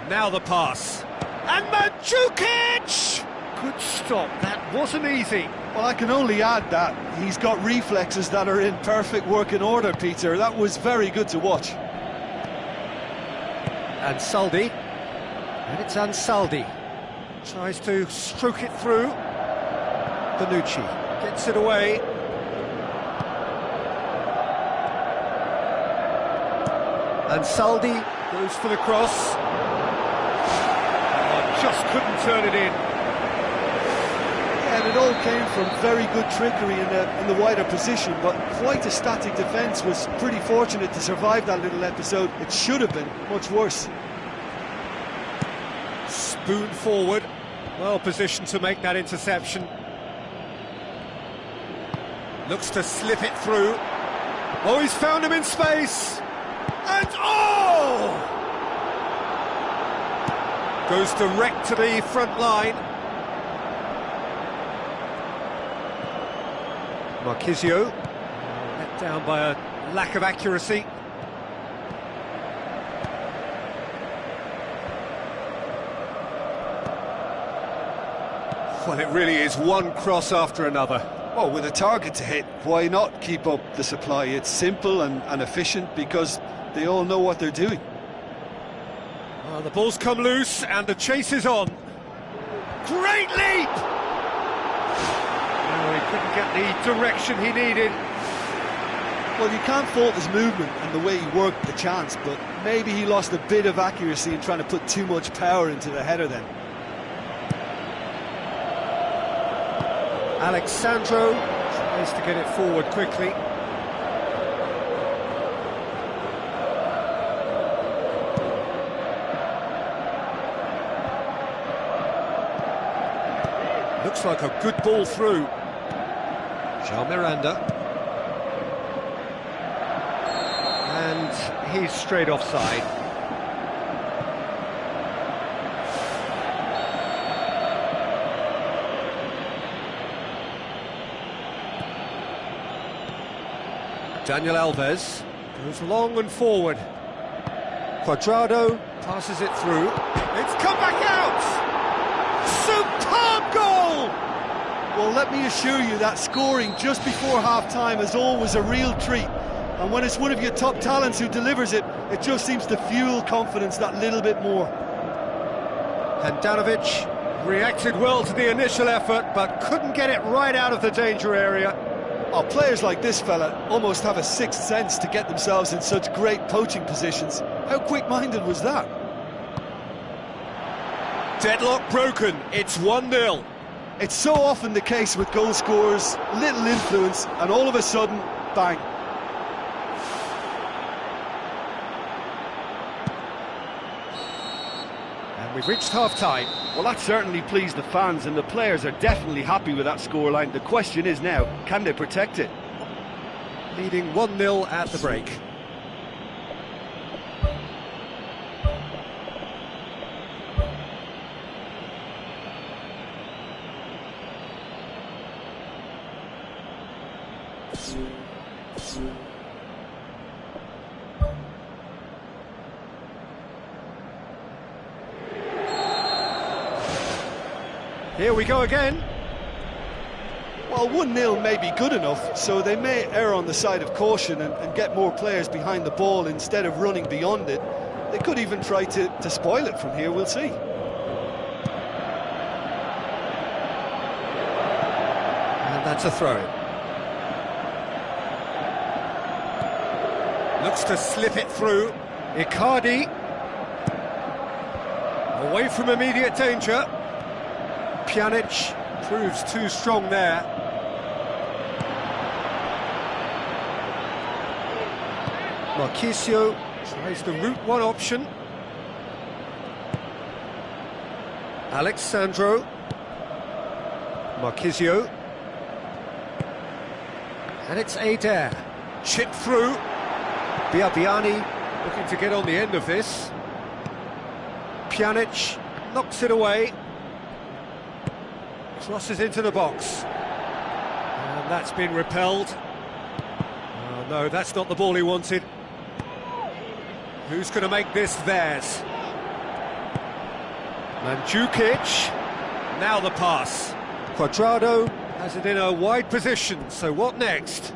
Now the pass. And Mandzukic! Good stop, that wasn't easy. Well, I can only add that he's got reflexes that are in perfect working order, Peter. That was very good to watch. And Saldi. And it's Ansaldi. Tries to stroke it through. Bonucci gets it away. Ansaldi goes for the cross. Oh, just couldn't turn it in. And it all came from very good trickery in the wider position, but quite a static defence. Was pretty fortunate to survive that little episode. It should have been much worse. Spoon forward, well positioned to make that interception. Looks to slip it through. Oh, he's found him in space! And oh! Goes direct to the front line. Marquisio, let down by a lack of accuracy. Well, it really is one cross after another. Well, with a target to hit, why not keep up the supply? It's simple and efficient because they all know what they're doing. Well, the ball's come loose and the chase is on. Great leap! He couldn't get the direction he needed. Well, you can't fault his movement and the way he worked the chance, but maybe he lost a bit of accuracy in trying to put too much power into the header then. Alexandro tries to get it forward quickly. Looks like a good ball through. Jean Miranda. And he's straight offside. Daniel Alves goes long and forward. Cuadrado passes it through. It's come back out! Superb goal! Well, let me assure you that scoring just before half-time is always a real treat. And when it's one of your top talents who delivers it, it just seems to fuel confidence that little bit more. Handanovic reacted well to the initial effort, but couldn't get it right out of the danger area. Oh, players like this fella almost have a sixth sense to get themselves in such great poaching positions. How quick-minded was that? Deadlock broken, it's 1-0. It's so often the case with goal scorers, little influence, and all of a sudden, bang. And we've reached half-time. Well, that certainly pleased the fans, and the players are definitely happy with that scoreline. The question is now, can they protect it? Leading 1-0 at the break. Here we go again. Well, 1-0 may be good enough, so they may err on the side of caution and get more players behind the ball instead of running beyond it. They could even try to spoil it from here, we'll see. And that's a throw-in. Looks to slip it through. Icardi. Away from immediate danger. Pjanic proves too strong there. Marchisio tries the route one option. Alexandro. Marchisio. And it's Adair. Chip through. Biabiani looking to get on the end of this. Pjanic knocks it away. Crosses into the box. And that's been repelled. Oh no, that's not the ball he wanted. Who's going to make this theirs? Mandzukic. Now the pass. Cuadrado has it in a wide position, so what next?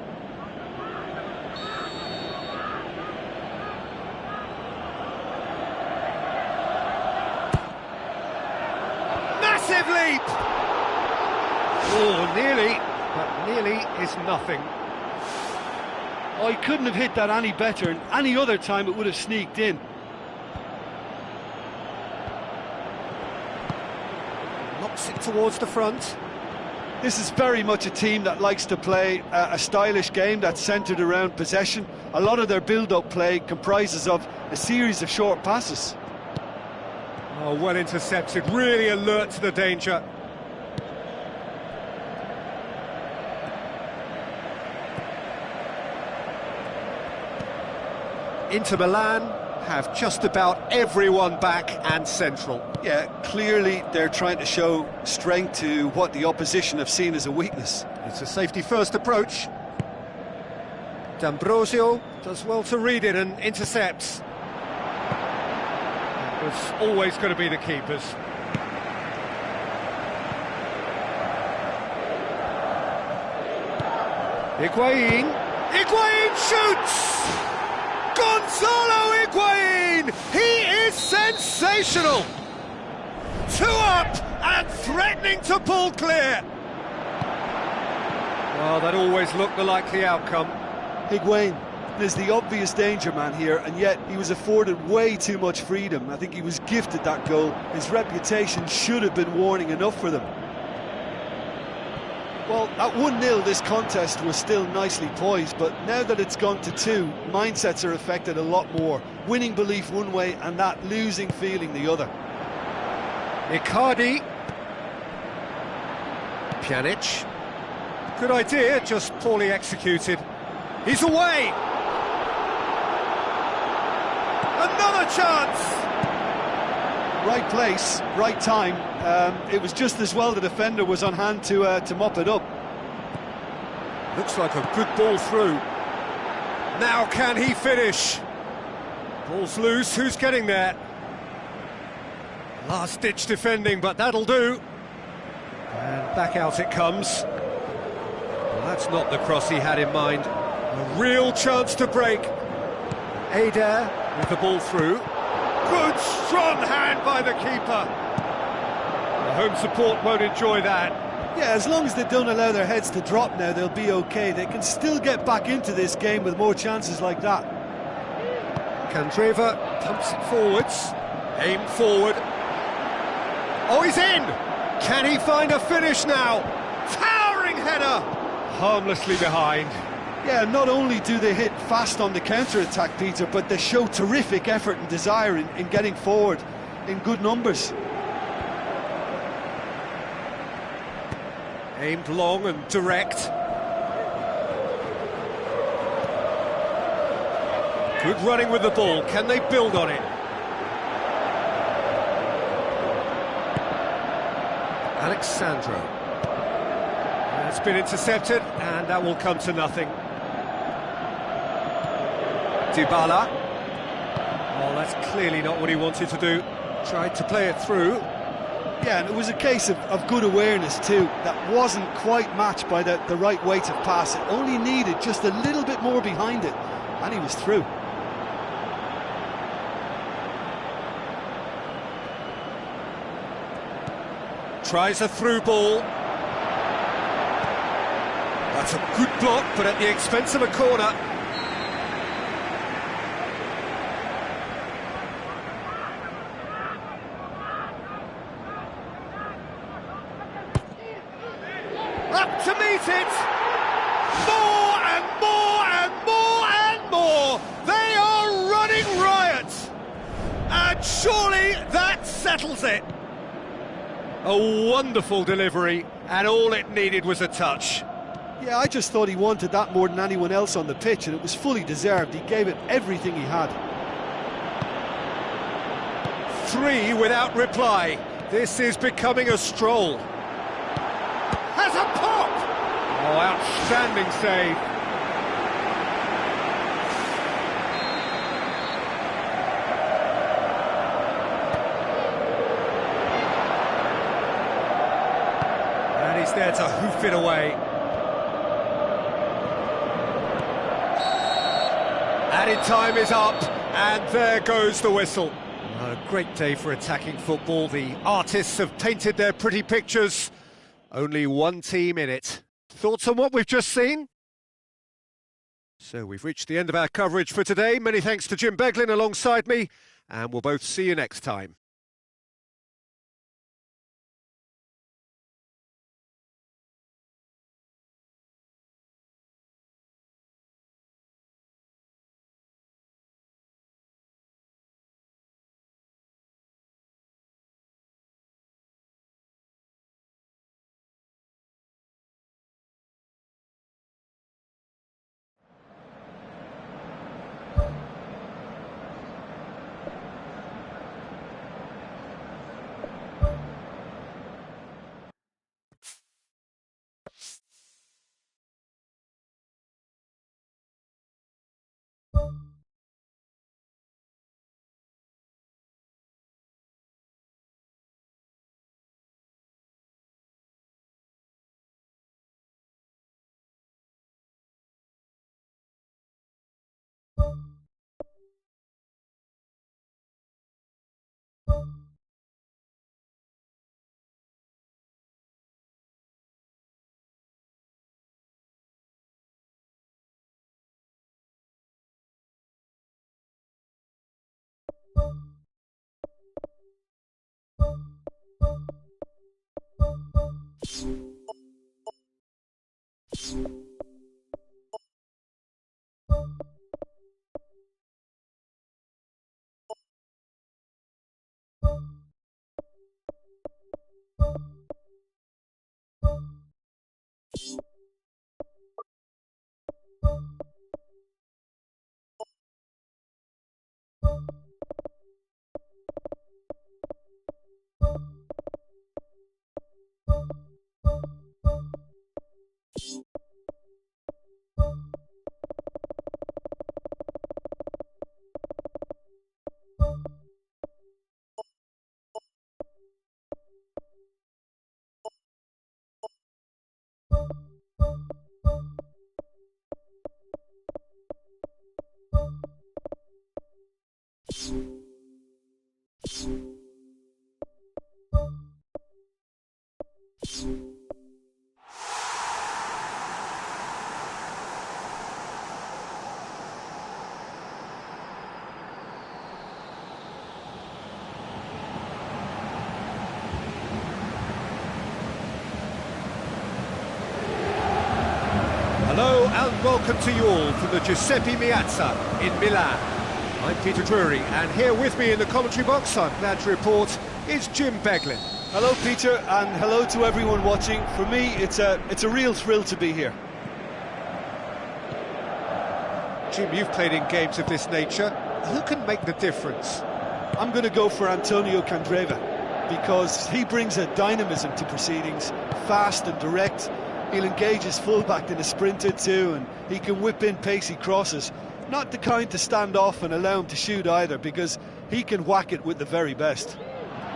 Massive leap! Oh, nearly, but nearly is nothing. Oh, he couldn't have hit that any better, and any other time it would have sneaked in. Knocks it towards the front. This is very much a team that likes to play a stylish game that's centred around possession. A lot of their build-up play comprises of a series of short passes. Oh, well intercepted, really alert to the danger. Inter Milan have just about everyone back and central. Yeah, clearly they're trying to show strength to what the opposition have seen as a weakness. It's a safety-first approach. D'Ambrosio does well to read it and intercepts. It was always going to be the keepers. Higuain shoots! Gonzalo Higuain! He is sensational! 2 up and threatening to pull clear. Well, that always looked the likely outcome. Higuain is the obvious danger man here, and yet he was afforded way too much freedom. I think he was gifted that goal. His reputation should have been warning enough for them. Well, at 1-0 this contest was still nicely poised, but now that it's gone to 2, mindsets are affected a lot more. Winning belief one way and that losing feeling the other. Icardi. Pjanic. Good idea, just poorly executed. He's away! Another chance! Right place, right time. It was just as well the defender was on hand to mop it up. Looks like a good ball through. Now can he finish? Ball's loose, who's getting there? Last-ditch defending, but that'll do. And back out it comes. Well, that's not the cross he had in mind. A real chance to break. Adair with the ball through. Good, strong hand by the keeper. The home support won't enjoy that. Yeah, as long as they don't allow their heads to drop now, they'll be okay. They can still get back into this game with more chances like that. Candreva pumps it forwards. Aim forward. Oh, he's in! Can he find a finish now? Towering header! Harmlessly behind. Yeah, not only do they hit fast on the counter-attack, Peter, but they show terrific effort and desire in getting forward in good numbers. Aimed long and direct. Good running with the ball. Can they build on it? Alexandro. It's been intercepted, and that will come to nothing. Dybala. Oh, that's clearly not what he wanted to do. Tried to play it through. Yeah, and it was a case of good awareness too. That wasn't quite matched by the right weight of pass. It only needed just a little bit more behind it, and he was through. Tries a through ball. That's a good block, but at the expense of a corner. Up to meet it! More and more and more and more! They are running riot! And surely that settles it! A wonderful delivery, and all it needed was a touch. Yeah, I just thought he wanted that more than anyone else on the pitch, and it was fully deserved. He gave it everything he had. 3 without reply. This is becoming a stroll. Has a pop! Oh, outstanding save. And he's there to hoof it away. Added time is up, and there goes the whistle. A great day for attacking football. The artists have painted their pretty pictures. Only one team in it. Thoughts on what we've just seen? So we've reached the end of our coverage for today. Many thanks to Jim Beglin alongside me, and we'll both see you next time. Hello and welcome to you all from the Giuseppe Meazza in Milan. I'm Peter Drury, and here with me in the commentary box, I'm glad to report, is Jim Beglin. Hello, Peter, and hello to everyone watching. For me, it's a real thrill to be here. Jim, you've played in games of this nature. Who can make the difference? I'm going to go for Antonio Candreva, because he brings a dynamism to proceedings, fast and direct. He'll engage his fullback in a sprint or two, and he can whip in pacey crosses. Not the kind to stand off and allow him to shoot either, because he can whack it with the very best.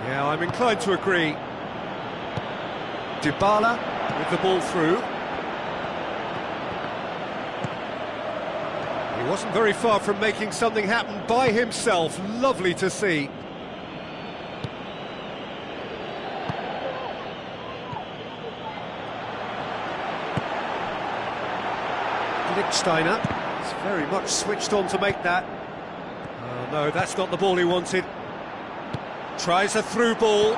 Yeah, I'm inclined to agree. Dybala with the ball through. He wasn't very far from making something happen by himself. Lovely to see. Steiner is very much switched on to make that. Oh no, that's not the ball he wanted. Tries a through ball.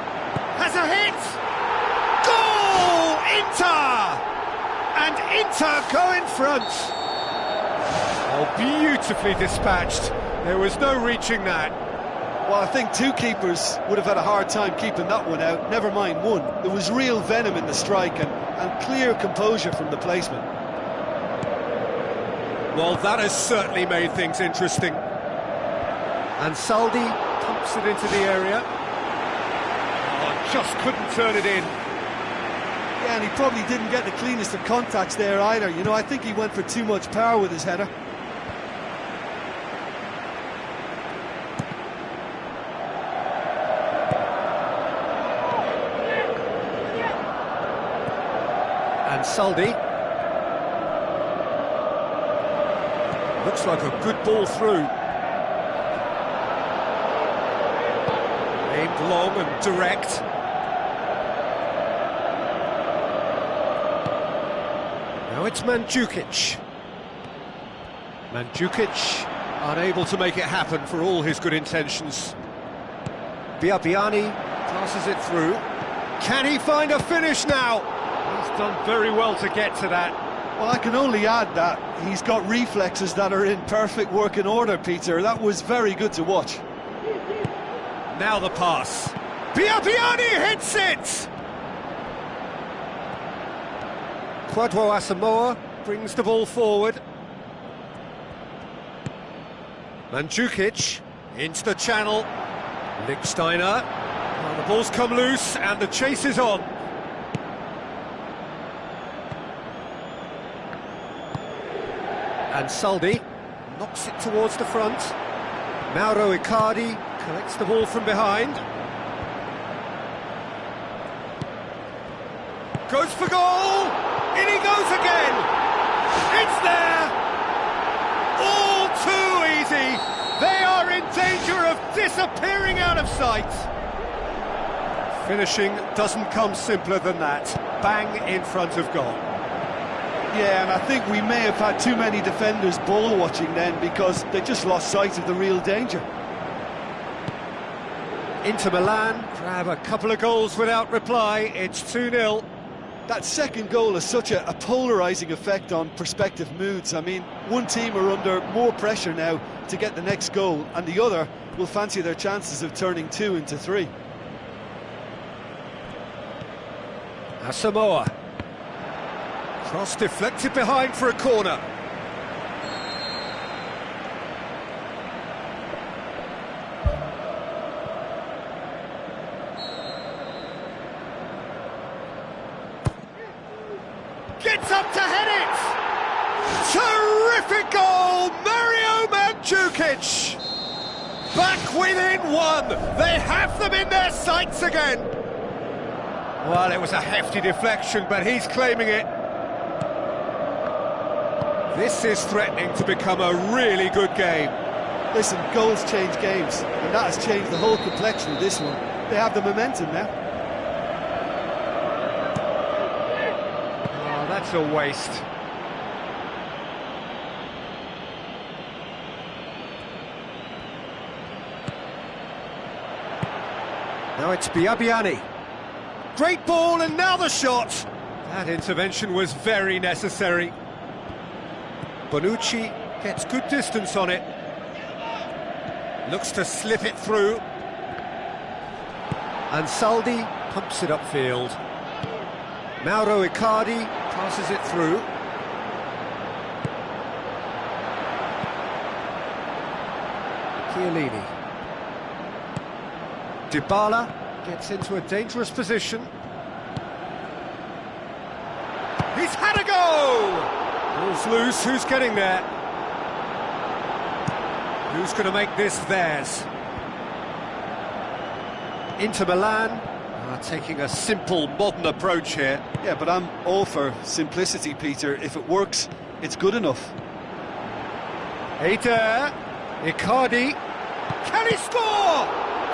Has a hit! Goal! Inter! And Inter go in front. Oh, beautifully dispatched. There was no reaching that. Well, I think two keepers would have had a hard time keeping that one out, never mind one. There was real venom in the strike and clear composure from the placement. Well, that has certainly made things interesting. And Saldi pumps it into the area. Oh, just couldn't turn it in. Yeah, and he probably didn't get the cleanest of contacts there either. You know, I think he went for too much power with his header. And Saldi. Looks like a good ball through. Aimed long and direct. Now it's Mandzukic. Mandzukic unable to make it happen for all his good intentions. Biabiani passes it through. Can he find a finish now? He's done very well to get to that. Well, I can only add that he's got reflexes that are in perfect working order, Peter. That was very good to watch. Now the pass. Biabiani hits it! Kwadwo Asamoah brings the ball forward. Mandzukic into the channel. Lichtsteiner. Well, the ball's come loose and the chase is on. And Saldi knocks it towards the front. Mauro Icardi collects the ball from behind. Goes for goal! In he goes again! It's there! All too easy! They are in danger of disappearing out of sight! Finishing doesn't come simpler than that. Bang in front of goal. Yeah, and I think we may have had too many defenders ball watching then because they just lost sight of the real danger. Inter Milan grab a couple of goals without reply. It's 2-0. That second goal has such a polarising effect on prospective moods. I mean, one team are under more pressure now to get the next goal, and the other will fancy their chances of turning 2 into 3. Asamoah. Cross deflected behind for a corner. Gets up to head it! Terrific goal! Mario Mandzukic! Back within one! They have them in their sights again! Well, it was a hefty deflection, but he's claiming it. This is threatening to become a really good game. Listen, goals change games, and that has changed the whole complexion of this one. They have the momentum now. Oh, that's a waste. Now it's Biabiani. Great ball, and now the shot. That intervention was very necessary. Bonucci gets good distance on it. Looks to slip it through. And Saldi pumps it upfield. Mauro Icardi passes it through. Chiellini. Dybala gets into a dangerous position. He's had a go! Ball's loose, who's getting there? Who's going to make this theirs? Inter Milan Taking a simple, modern approach here. Yeah, but I'm all for simplicity, Peter. If it works, it's good enough. Ada, Icardi, can he score?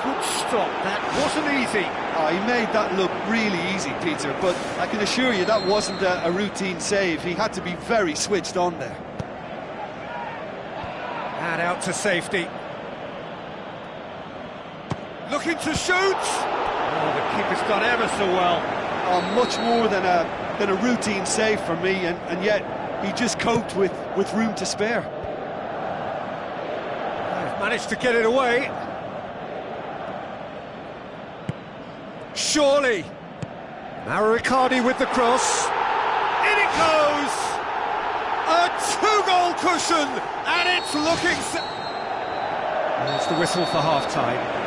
Good stop, that wasn't easy. Oh, he made that look really easy, Peter, but I can assure you that wasn't a routine save. He had to be very switched on there. And out to safety. Looking to shoot! Oh, the keeper's done ever so well. Oh, much more than a routine save for me, and yet he just coped with room to spare. They've managed to get it away. Surely. Now Icardi with the cross. In it goes! A two-goal cushion, and it's looking... There's the whistle for half-time.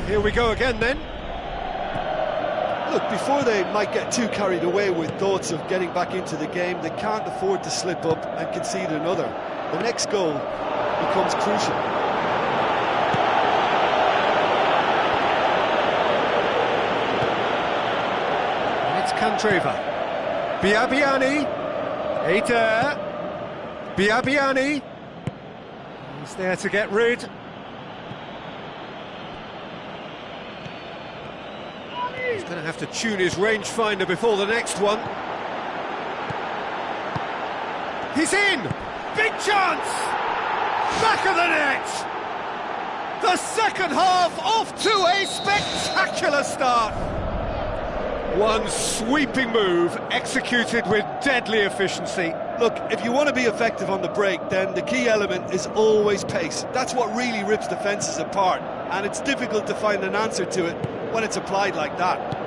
Here we go again then. Look, before they might get too carried away with thoughts of getting back into the game, they can't afford to slip up and concede another. The next goal becomes crucial. And it's Candreva. Biabiani. Ada. Biabiani. He's there to get rid. He's going to have to tune his rangefinder before the next one. He's in! Big chance! Back of the net! The second half off to a spectacular start! One sweeping move, executed with deadly efficiency. Look, if you want to be effective on the break, then the key element is always pace. That's what really rips defences apart, and it's difficult to find an answer to it when it's applied like that.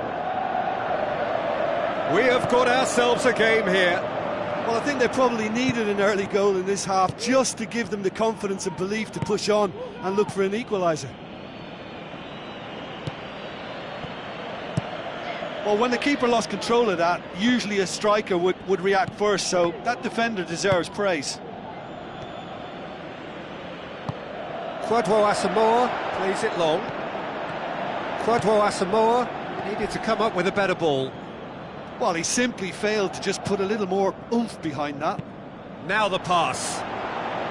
We have got ourselves a game here. Well, I think they probably needed an early goal in this half just to give them the confidence and belief to push on and look for an equaliser. Well, when the keeper lost control of that, usually a striker would react first, so that defender deserves praise. Kwadwo Asamoah plays it long. Kwadwo Asamoah needed to come up with a better ball. Well, he simply failed to just put a little more oomph behind that. Now the pass.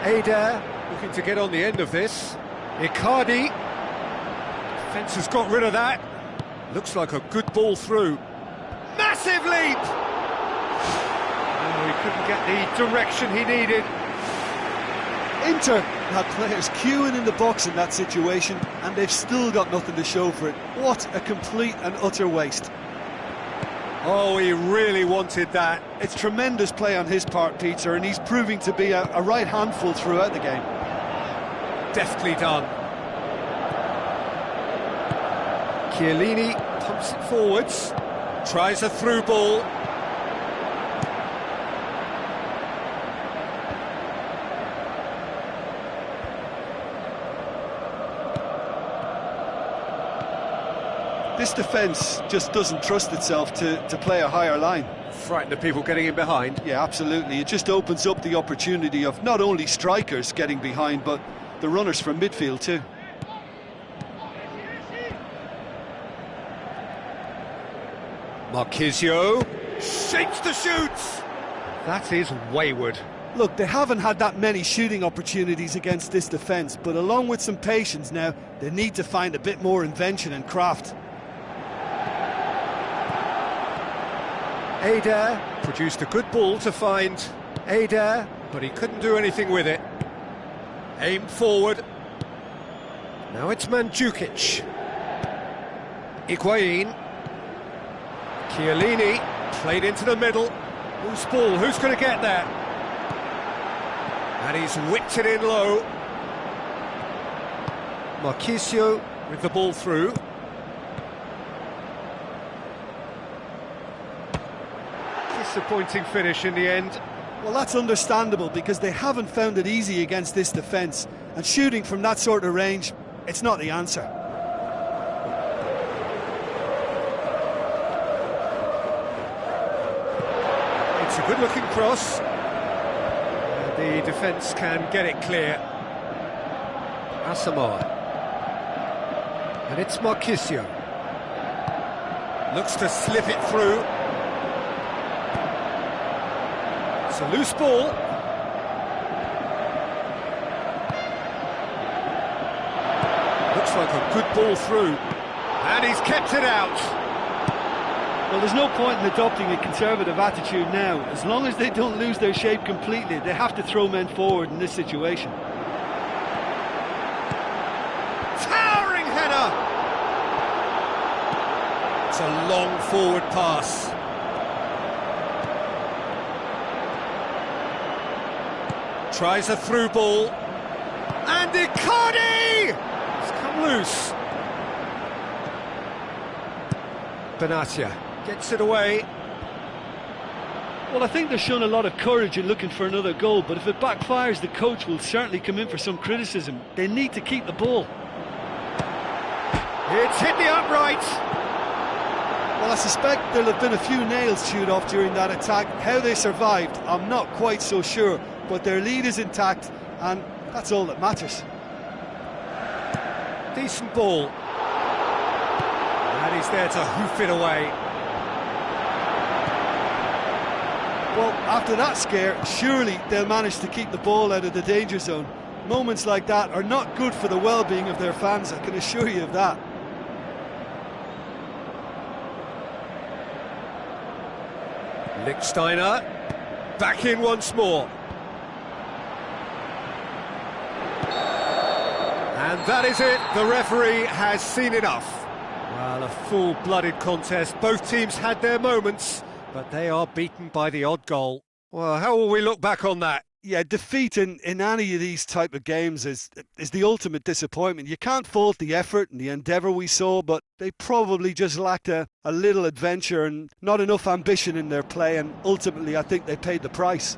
Ada looking to get on the end of this. Icardi. Defence has got rid of that. Looks like a good ball through. Massive leap! Oh, he couldn't get the direction he needed. Inter had players queuing in the box in that situation, and they've still got nothing to show for it. What a complete and utter waste. Oh, he really wanted that. It's tremendous play on his part, Peter, and he's proving to be a right handful throughout the game. Deftly done. Chiellini pumps it forwards, tries a through ball. This defence just doesn't trust itself to play a higher line. Frightened of people getting in behind. Yeah, absolutely. It just opens up the opportunity of not only strikers getting behind, but the runners from midfield too. Marquisio shapes the shoots. That is wayward. Look, they haven't had that many shooting opportunities against this defence, but along with some patience now, they need to find a bit more invention and craft. Ada produced a good ball to find Ada, but he couldn't do anything with it. Aimed forward. Now it's Mandzukic. Higuain. Chiellini played into the middle. Who's ball? Who's going to get there? And he's whipped it in low. Marquisio with the ball through. Disappointing finish in the end. Well, that's understandable because they haven't found it easy against this defence, and shooting from that sort of range, it's not the answer. It's a good-looking cross. The defence can get it clear. Asamoah. And it's Marquisio. Looks to slip it through. It's a loose ball. Looks like a good ball through. And he's kept it out. Well, there's no point in adopting a conservative attitude now. As long as they don't lose their shape completely, they have to throw men forward in this situation. Towering header! It's a long forward pass. Tries a through ball. And Icardi! It's come loose. Benatia gets it away. Well, I think they've shown a lot of courage in looking for another goal, but if it backfires, the coach will certainly come in for some criticism. They need to keep the ball. It's hit the upright. Well, I suspect there'll have been a few nails chewed off during that attack. How they survived, I'm not quite so sure, but their lead is intact, and that's all that matters. Decent ball. And he's there to hoof it away. Well, after that scare, surely they'll manage to keep the ball out of the danger zone. Moments like that are not good for the well-being of their fans, I can assure you of that. Lichtsteiner, back in once more. And that is it, the referee has seen enough. Well, a full-blooded contest, both teams had their moments, but they are beaten by the odd goal. Well, how will we look back on that? Yeah, defeat in any of these type of games is the ultimate disappointment. You can't fault the effort and the endeavour we saw, but they probably just lacked a little adventure and not enough ambition in their play, and ultimately I think they paid the price.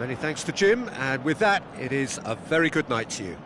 Many thanks to Jim, and with that, it is a very good night to you.